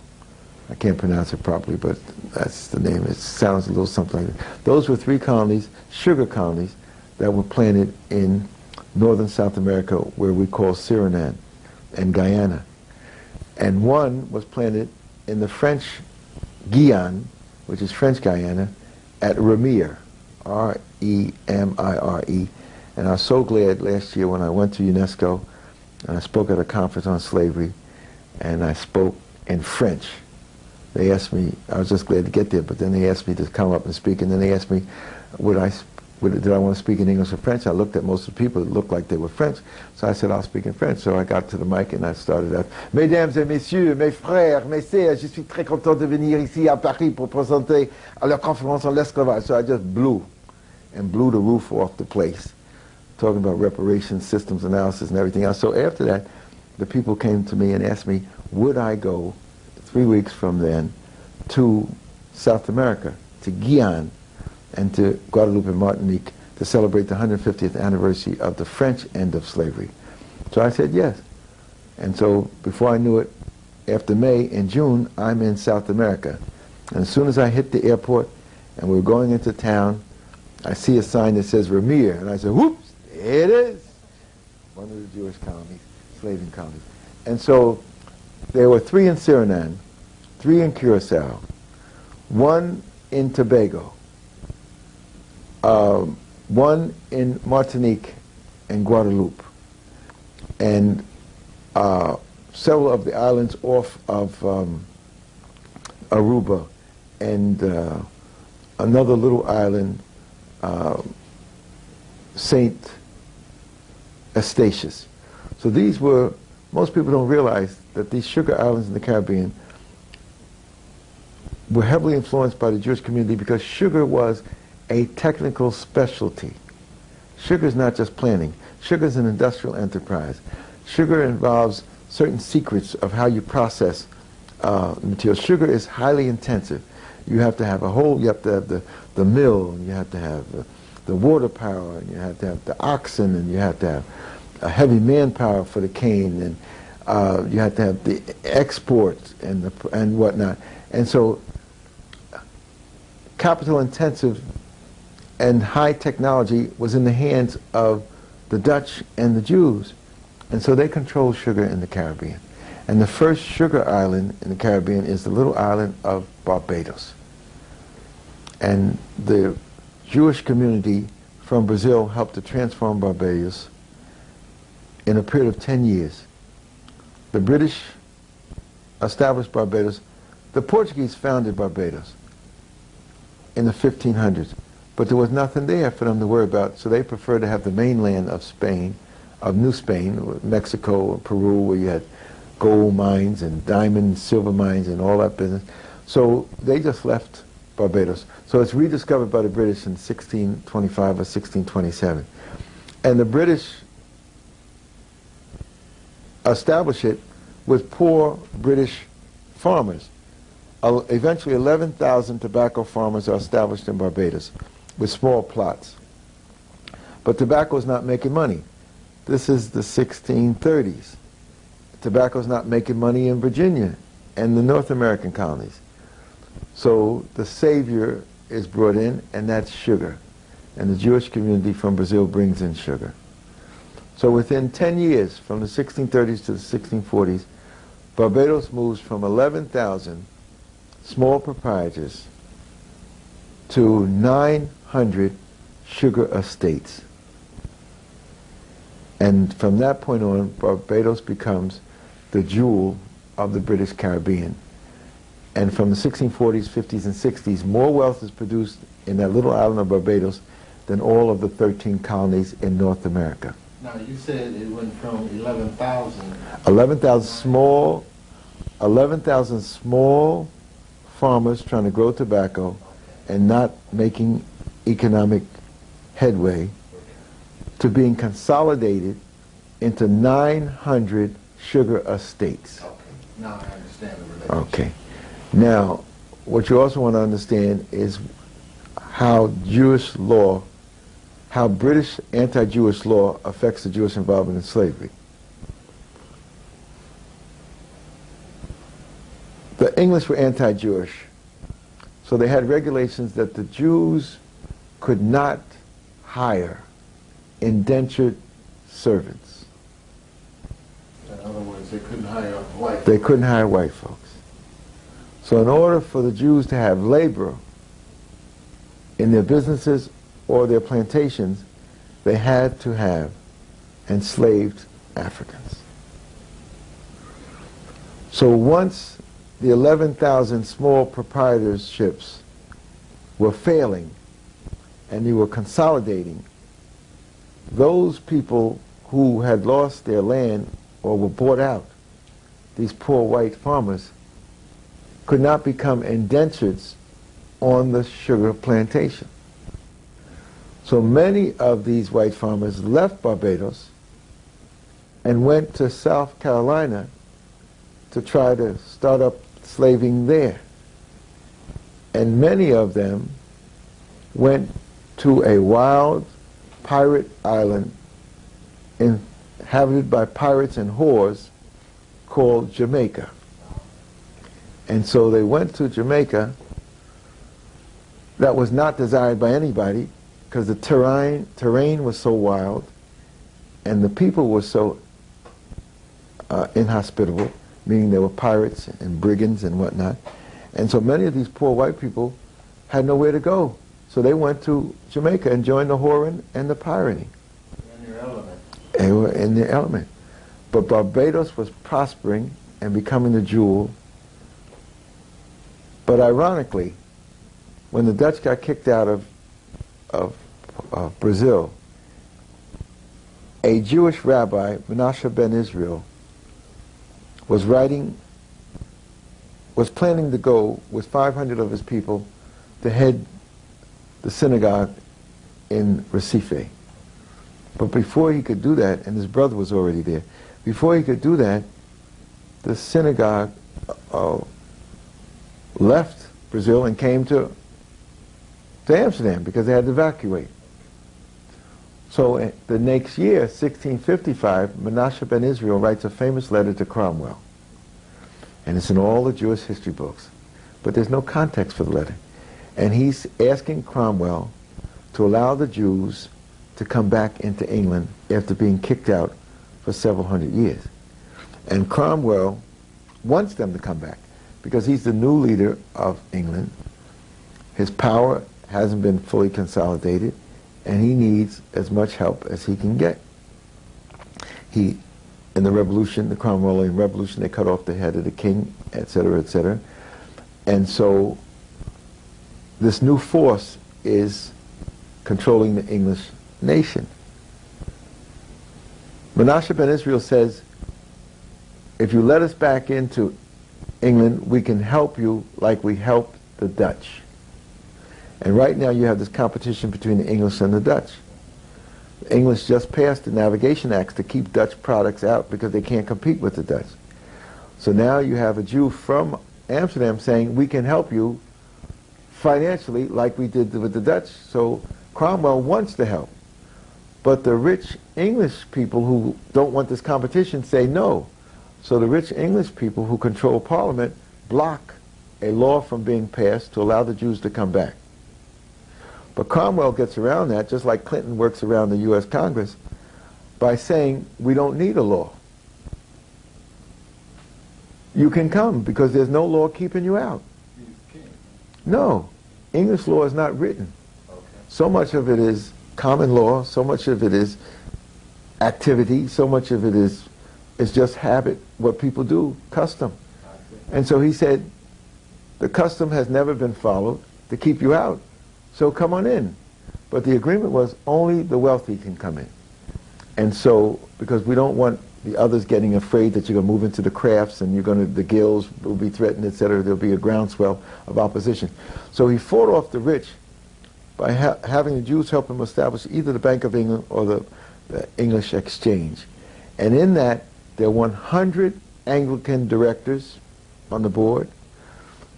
I can't pronounce it properly, but that's the name. It sounds a little something like that. Those were 3 colonies, sugar colonies, that were planted in northern South America, where we call Suriname and Guyana. And one was planted in the French Guyane, which is French Guyana, at Remire, R-E-M-I-R-E. And I was so glad last year when I went to UNESCO and I spoke at a conference on slavery, and I spoke in French. They asked me, I was just glad to get there, but then they asked me to come up and speak, and then they asked me, did I want to speak in English or French? I looked at most of the people that looked like they were French, so I said, I'll speak in French. So I got to the mic and I started out, Mesdames et Messieurs, mes frères, mes sœurs, je suis très content de venir ici à Paris pour présenter à la conférence on l'esclavage. So I just blew the roof off the place, talking about reparations, systems analysis, and everything else. So after that, the people came to me and asked me, would I go 3 weeks from then to South America, to Guyana, and to Guadeloupe and Martinique to celebrate the 150th anniversary of the French end of slavery. So I said yes. And so before I knew it, after May, in June, I'm in South America. And as soon as I hit the airport and we were going into town, I see a sign that says Ramir, and I said, whoops, there it is. One of the Jewish colonies, slaving colonies. And so there were 3 in Suriname, 3 in Curacao, 1 in Tobago, 1 in Martinique and Guadeloupe, and several of the islands off of Aruba, and another little island, Saint Eustatius. So these were, most people don't realize that these sugar islands in the Caribbean were heavily influenced by the Jewish community because sugar was a technical specialty. Sugar is not just planting. Sugar is an industrial enterprise. Sugar involves certain secrets of how you process material. Sugar is highly intensive. You have to have you have to have the mill, and you have to have the water power, and you have to have the oxen, and you have to have a heavy manpower for the cane, and you have to have the export and whatnot. And so capital intensive and high technology was in the hands of the Dutch and the Jews. And so they controlled sugar in the Caribbean. And the first sugar island in the Caribbean is the little island of Barbados. And the Jewish community from Brazil helped to transform Barbados in a period of 10 years. The British established Barbados. The Portuguese founded Barbados in the 1500s, but there was nothing there for them to worry about, so they preferred to have the mainland of Spain, of New Spain, Mexico, Peru, where you had gold mines and diamond and silver mines and all that business. So they just left Barbados. So it's rediscovered by the British in 1625 or 1627. And the British establish it with poor British farmers. Eventually 11,000 tobacco farmers are established in Barbados with small plots. But tobacco is not making money. This is the 1630s. Tobacco is not making money in Virginia and the North American colonies. So the savior is brought in, and that's sugar. And the Jewish community from Brazil brings in sugar. So within 10 years, from the 1630s to the 1640s, Barbados moves from 11,000 small proprietors to 900 sugar estates. And from that point on, Barbados becomes the jewel of the British Caribbean. And from the 1640s, 50s, and 60s, more wealth is produced in that little island of Barbados than all of the 13 colonies in North America. Now, you said it went from 11,000. 11,000 small farmers trying to grow tobacco and not making economic headway to being consolidated into 900 sugar estates. Okay, now I understand the relationship. Okay. Now, what you also want to understand is how Jewish law, how British anti-Jewish law affects the Jewish involvement in slavery. The English were anti-Jewish, so they had regulations that the Jews could not hire indentured servants. In other words, they couldn't hire white. They couldn't hire white folks. So in order for the Jews to have labor in their businesses or their plantations, they had to have enslaved Africans. So once the 11,000 small proprietorships were failing and they were consolidating, those people who had lost their land or were bought out, these poor white farmers, could not become indentures on the sugar plantation. So many of these white farmers left Barbados and went to South Carolina to try to start up slaving there. And many of them went to a wild pirate island inhabited by pirates and whores called Jamaica. And so they went to Jamaica. That was not desired by anybody because the terrain was so wild and the people were so inhospitable, meaning there were pirates and brigands and whatnot. And so many of these poor white people had nowhere to go. So they went to Jamaica and joined the whoring and the pirating. In your element. They were in their element. But Barbados was prospering and becoming the jewel. But ironically, when the Dutch got kicked out of Brazil, a Jewish rabbi, Menashe ben Israel, was planning to go with 500 of his people to head the synagogue in Recife. But before he could do that, and his brother was already there, before he could do that, the synagogue left Brazil and came to Amsterdam because they had to evacuate. So the next year, 1655, Menashe ben Israel writes a famous letter to Cromwell. And it's in all the Jewish history books. But there's no context for the letter. And he's asking Cromwell to allow the Jews to come back into England after being kicked out for several hundred years. And Cromwell wants them to come back because he's the new leader of England. His power hasn't been fully consolidated, and he needs as much help as he can get. In the revolution, the Cromwellian revolution, they cut off the head of the king, etc., etc. And so this new force is controlling the English nation. Menashe ben Israel says, if you let us back into England, we can help you like we helped the Dutch. And right now you have this competition between the English and the Dutch. The English just passed the Navigation Acts to keep Dutch products out because they can't compete with the Dutch. So now you have a Jew from Amsterdam saying, we can help you financially like we did with the Dutch. So Cromwell wants to help. But the rich English people who don't want this competition say no. So the rich English people who control Parliament block a law from being passed to allow the Jews to come back. But Cromwell gets around that, just like Clinton works around the U.S. Congress, by saying, we don't need a law. You can come because there's no law keeping you out. No. English law is not written. Okay. So much of it is common law, so much of it is activity, so much of it is just habit, what people do, custom. And so he said, the custom has never been followed to keep you out. So come on in. But the agreement was only the wealthy can come in. And so, because we don't want the others getting afraid that you're going to move into the crafts and the guilds will be threatened, etc., there'll be a groundswell of opposition. So he fought off the rich by having the Jews help him establish either the Bank of England or the English Exchange. And in that, there are 100 Anglican directors on the board,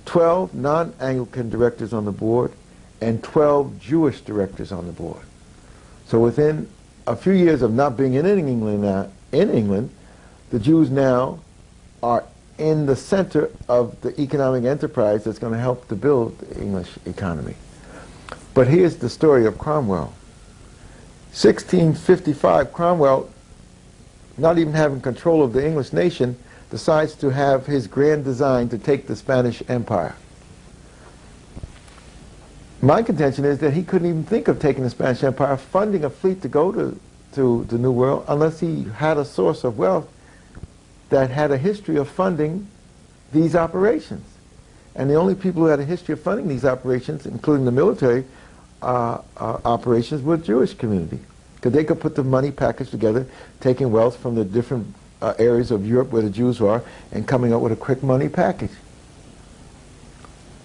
12 non-Anglican directors on the board, and 12 Jewish directors on the board. So within a few years of not being in England, the Jews now are in the center of the economic enterprise that's going to help to build the English economy. But here's the story of Cromwell. 1655, Cromwell, not even having control of the English nation, decides to have his grand design to take the Spanish Empire. My contention is that he couldn't even think of taking the Spanish Empire, funding a fleet to go to the New World, unless he had a source of wealth that had a history of funding these operations. And the only people who had a history of funding these operations, including the military operations, were the Jewish community. Because they could put the money package together, taking wealth from the different areas of Europe where the Jews are, and coming up with a quick money package.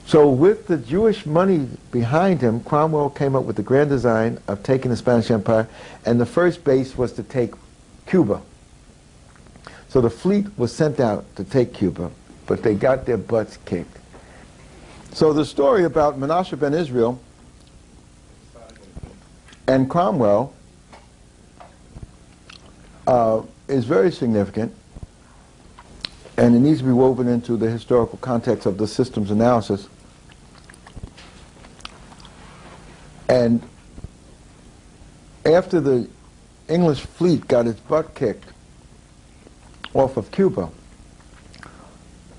So with the Jewish money behind him, Cromwell came up with the grand design of taking the Spanish Empire, and the first base was to take Cuba. So So the fleet was sent out to take Cuba, but they got their butts kicked. So the story about Menashe ben Israel and Cromwell is very significant, and it needs to be woven into the historical context of the systems analysis. And after the English fleet got its butt kicked off of Cuba,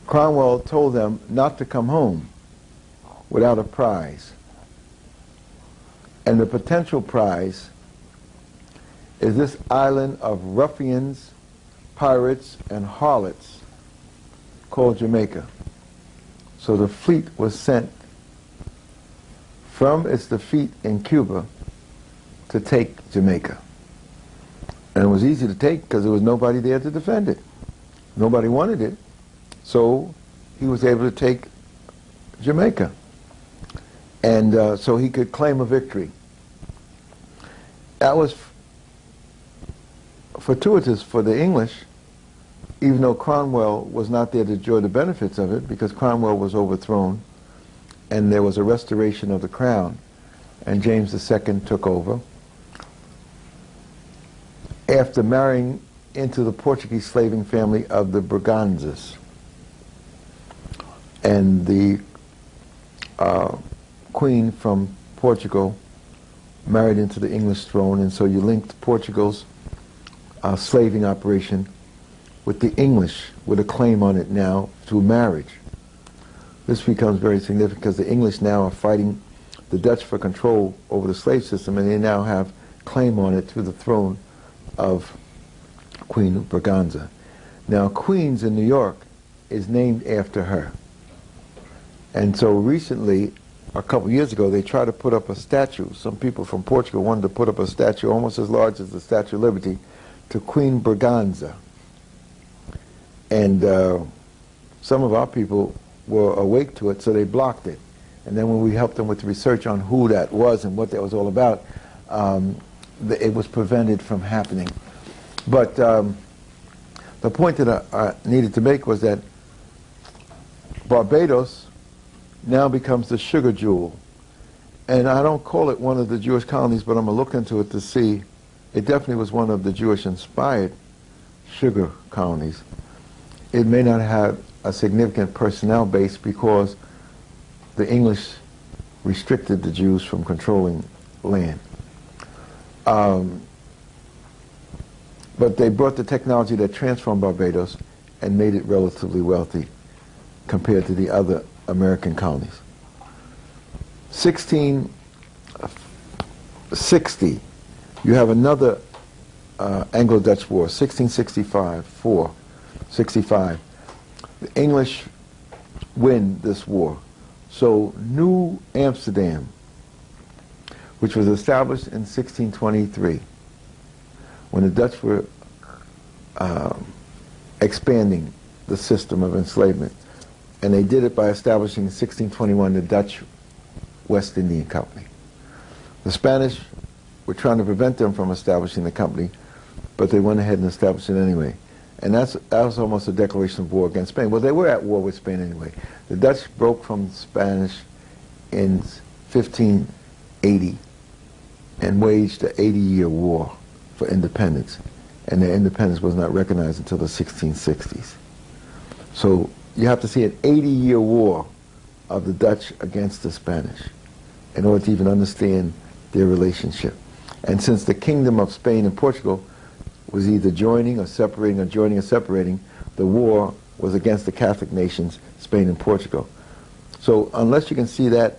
Cromwell told them not to come home without a prize. And the potential prize is this island of ruffians, pirates, and harlots called Jamaica. So the fleet was sent from its defeat in Cuba to take Jamaica. And it was easy to take because there was nobody there to defend it. Nobody wanted it. So he was able to take Jamaica. And so he could claim a victory. That was fortuitous for the English, even though Cromwell was not there to enjoy the benefits of it, because Cromwell was overthrown and there was a restoration of the crown, and James II took over after marrying into the Portuguese slaving family of the Braganzas. And the queen from Portugal married into the English throne, and so you linked Portugal's slaving operation with the English, with a claim on it now through marriage. This becomes very significant because the English now are fighting the Dutch for control over the slave system, and they now have claim on it through the throne of Queen Braganza. Now, Queens in New York is named after her. And so recently, a couple years ago, they tried to put up a statue. Some people from Portugal wanted to put up a statue almost as large as the Statue of Liberty to Queen Braganza. And some of our people were awake to it, so they blocked it. And then when we helped them with research on who that was and what that was all about, it was prevented from happening. But the point that I needed to make was that Barbados now becomes the sugar jewel. And I don't call it one of the Jewish colonies, but I'm going to look into it to see. It definitely was one of the Jewish-inspired sugar colonies. It may not have a significant personnel base because the English restricted the Jews from controlling land. But they brought the technology that transformed Barbados and made it relatively wealthy compared to the other American colonies. 1660, you have another Anglo-Dutch War, 1665. The English win this war. So New Amsterdam, which was established in 1623, when the Dutch were expanding the system of enslavement, and they did it by establishing in 1621 the Dutch West Indian Company. The Spanish were trying to prevent them from establishing the company, but they went ahead and established it anyway. And that was almost a declaration of war against Spain. Well, they were at war with Spain anyway. The Dutch broke from the Spanish in 1580 and waged an 80-year war for independence. And their independence was not recognized until the 1660s. So you have to see an 80-year war of the Dutch against the Spanish in order to even understand their relationship. And since the Kingdom of Spain and Portugal was either joining or separating or joining or separating, the war was against the Catholic nations, Spain and Portugal. So unless you can see that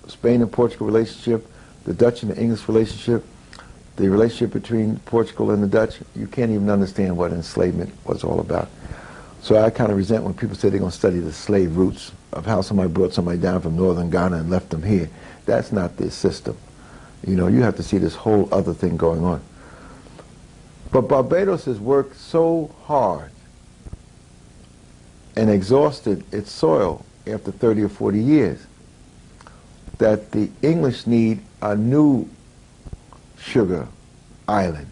Spain and Portugal relationship, the Dutch and the English relationship, the relationship between Portugal and the Dutch, you can't even understand what enslavement was all about. So I kind of resent when people say they're going to study the slave routes of how somebody brought somebody down from northern Ghana and left them here. That's not their system. You know, you have to see this whole other thing going on. But Barbados has worked so hard and exhausted its soil after 30 or 40 years that the English need a new sugar island.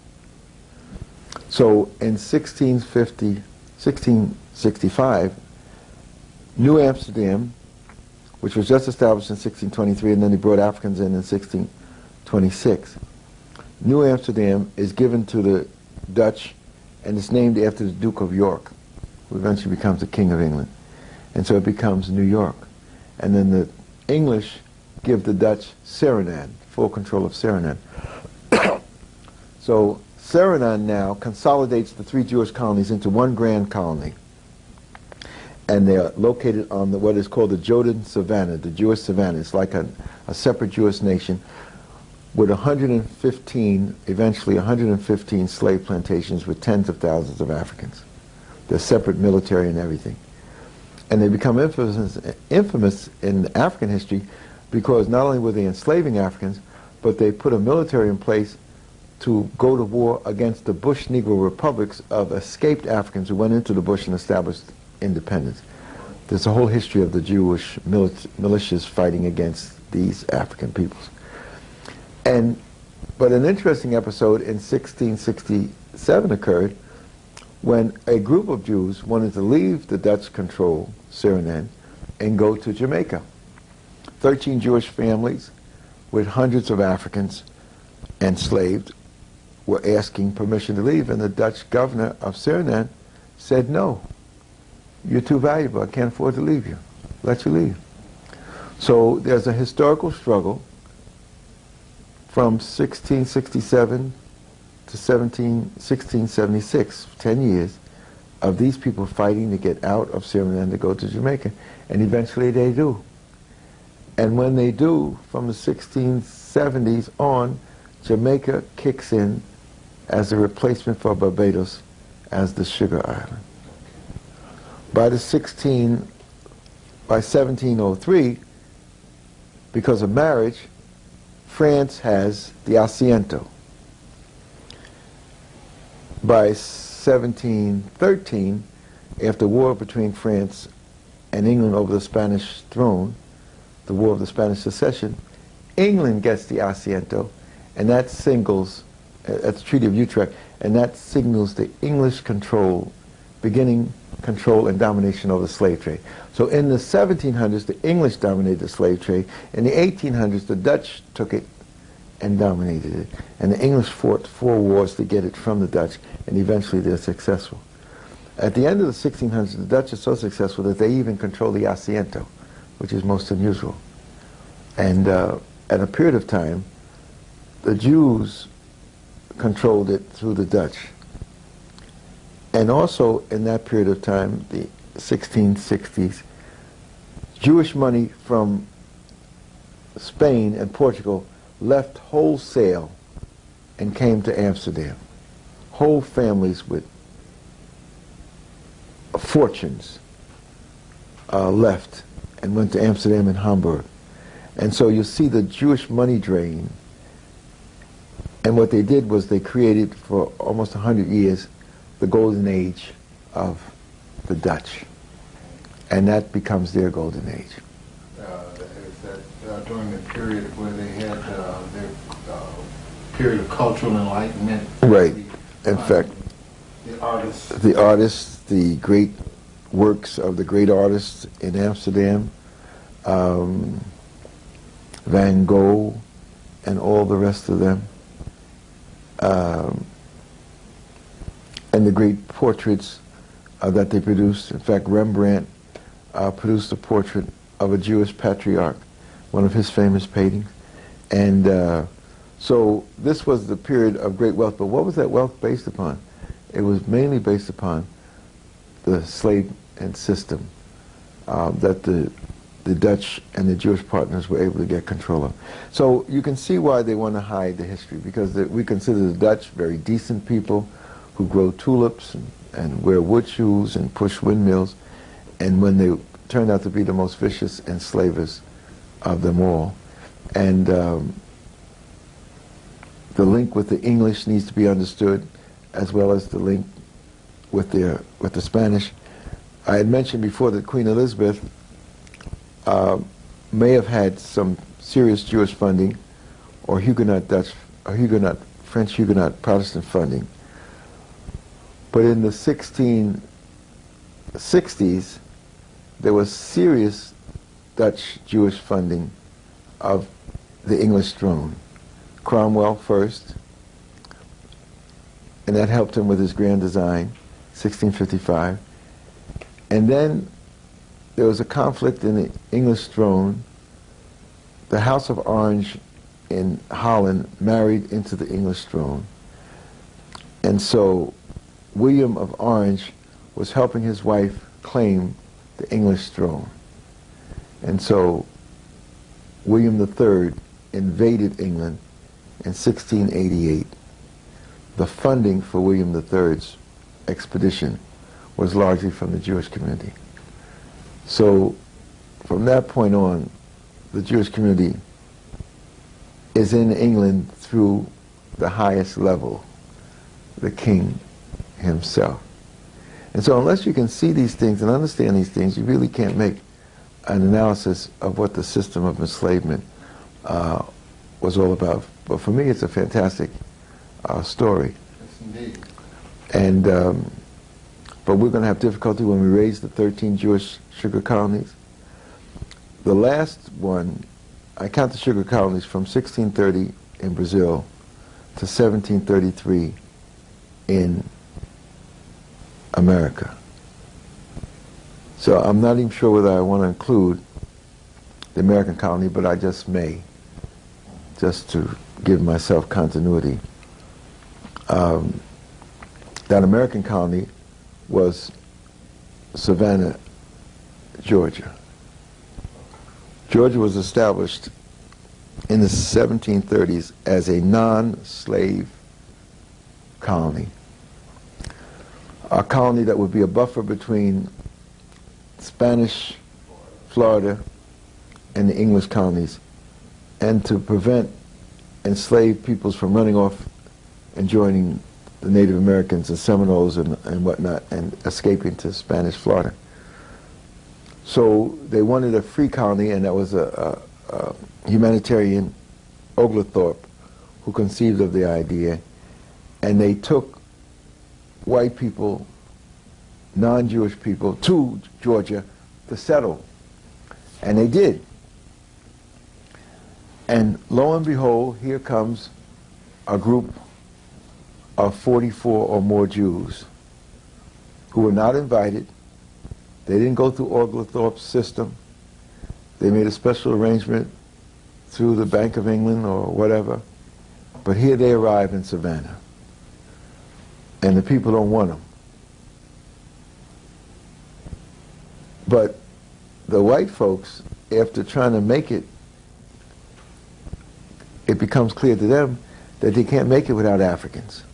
So in 1653, 1665, New Amsterdam, which was just established in 1623, and then they brought Africans in 1626. New Amsterdam is given to the Dutch, and it's named after the Duke of York, who eventually becomes the King of England. And so it becomes New York. And then the English give the Dutch Suriname, full control of Suriname. So Suriname now consolidates the three Jewish colonies into one grand colony. And they are located on what is called the Jordan Savannah, the Jewish Savannah. It's like a separate Jewish nation with 115, eventually 115 slave plantations with tens of thousands of Africans. They're separate military and everything. And they become infamous in African history because not only were they enslaving Africans, but they put a military in place to go to war against the Bush Negro republics of escaped Africans who went into the bush and established independence. There's a whole history of the Jewish militias fighting against these African peoples. But an interesting episode in 1667 occurred when a group of Jews wanted to leave the Dutch control, Suriname, and go to Jamaica. 13 Jewish families with hundreds of Africans enslaved were asking permission to leave, and the Dutch governor of Suriname said, no, you're too valuable, I can't afford to leave you, let you leave. So there's a historical struggle from 1667 to 1676, 10 years, of these people fighting to get out of Suriname and to go to Jamaica. And eventually they do. And when they do, from the 1670s on, Jamaica kicks in as a replacement for Barbados as the sugar island. By 1703, because of marriage, France has the Asiento. By 1713, after war between France and England over the Spanish throne, the War of the Spanish Succession, England gets the Asiento, and that signals, at the Treaty of Utrecht, and that signals the English control, beginning control and domination over the slave trade. So in the 1700s, the English dominated the slave trade. In the 1800s, the Dutch took it and dominated it. And the English fought 4 wars to get it from the Dutch, and eventually they're successful. At the end of the 1600s, the Dutch are so successful that they even control the Asiento, which is most unusual. And at a period of time, the Jews controlled it through the Dutch. And also in that period of time, the 1660s, Jewish money from Spain and Portugal left wholesale and came to Amsterdam. Whole families with fortunes left and went to Amsterdam and Hamburg. And so you see the Jewish money drain. And what they did was they created for almost 100 years the golden age of the Dutch. And that becomes their golden age. Is that during the period where they had their period of cultural enlightenment? Right. In fact, the artists. The artists, the great works of the great artists in Amsterdam, Van Gogh, and all the rest of them, and the great portraits that they produced. In fact, Rembrandt produced a portrait of a Jewish patriarch, one of his famous paintings. And so this was the period of great wealth. But what was that wealth based upon? It was mainly based upon the slave and system that the Dutch and the Jewish partners were able to get control of. So you can see why they want to hide the history, because we consider the Dutch very decent people who grow tulips and wear wood shoes and push windmills, and when they turned out to be the most vicious enslavers of them all. And the link with the English needs to be understood, as well as the link with the Spanish. I had mentioned before that Queen Elizabeth may have had some serious Jewish funding, or Huguenot Dutch, or Huguenot, French Huguenot Protestant funding. But in the 1670s 60s, there was serious Dutch Jewish funding of the English throne. Cromwell first, and that helped him with his grand design, 1655. And then there was a conflict in the English throne. The House of Orange in Holland married into the English throne. And so William of Orange was helping his wife claim the English throne. And so William III invaded England in 1688. The funding for William III's expedition was largely from the Jewish community. So from that point on, the Jewish community is in England through the highest level, the king himself. And so unless you can see these things and understand these things, you really can't make an analysis of what the system of enslavement was all about. But for me, it's a fantastic story. Yes, indeed. And but we're going to have difficulty when we raise the 13 Jewish sugar colonies. The last one, I count the sugar colonies from 1630 in Brazil to 1733 in America. So I'm not even sure whether I want to include the American colony, but I just may, just to give myself continuity. That American colony was Savannah, Georgia. Georgia was established in the 1730s as a non-slave colony. A colony that would be a buffer between Spanish Florida and the English colonies, and to prevent enslaved peoples from running off and joining the Native Americans and Seminoles and whatnot and escaping to Spanish Florida. So they wanted a free colony, and that was a humanitarian, Oglethorpe, who conceived of the idea, and they took white people, non-Jewish people, to Georgia to settle. And they did. And lo and behold, here comes a group of 44 or more Jews who were not invited. They didn't go through Oglethorpe's system. They made a special arrangement through the Bank of England or whatever. But here they arrive in Savannah. And the people don't want them. But the white folks, after trying to make it, it becomes clear to them that they can't make it without Africans.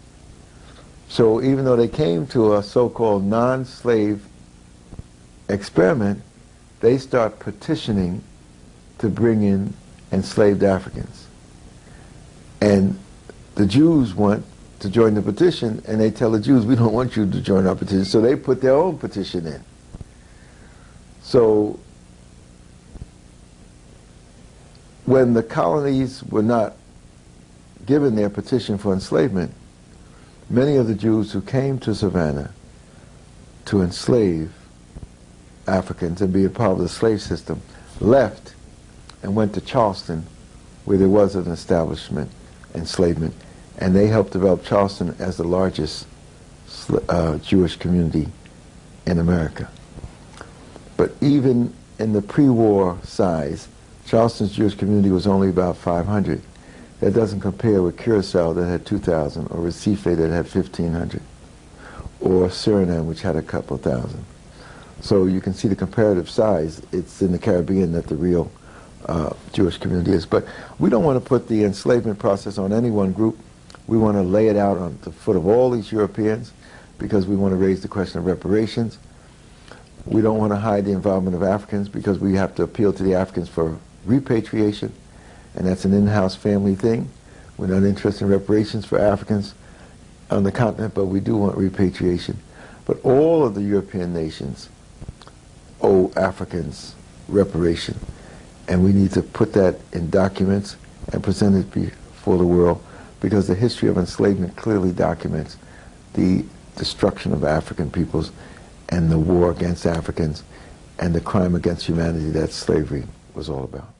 So even though they came to a so-called non-slave experiment, they start petitioning to bring in enslaved Africans. And the Jews want to join the petition, and they tell the Jews, we don't want you to join our petition. So they put their own petition in. So when the colonies were not given their petition for enslavement, many of the Jews who came to Savannah to enslave Africans and be a part of the slave system left and went to Charleston, where there was an establishment, enslavement, and they helped develop Charleston as the largest Jewish community in America. But even in the pre-war size, Charleston's Jewish community was only about 500. That doesn't compare with Curacao that had 2,000, or Recife that had 1,500, or Suriname, which had a couple thousand. So you can see the comparative size. It's in the Caribbean that the real Jewish community is. But we don't want to put the enslavement process on any one group. We want to lay it out on the foot of all these Europeans, because we want to raise the question of reparations. We don't want to hide the involvement of Africans, because we have to appeal to the Africans for repatriation, and that's an in-house family thing. We're not interested in reparations for Africans on the continent, but we do want repatriation. But all of the European nations owe Africans reparation, and we need to put that in documents and present it before the world, because the history of enslavement clearly documents the destruction of African peoples and the war against Africans and the crime against humanity that slavery was all about.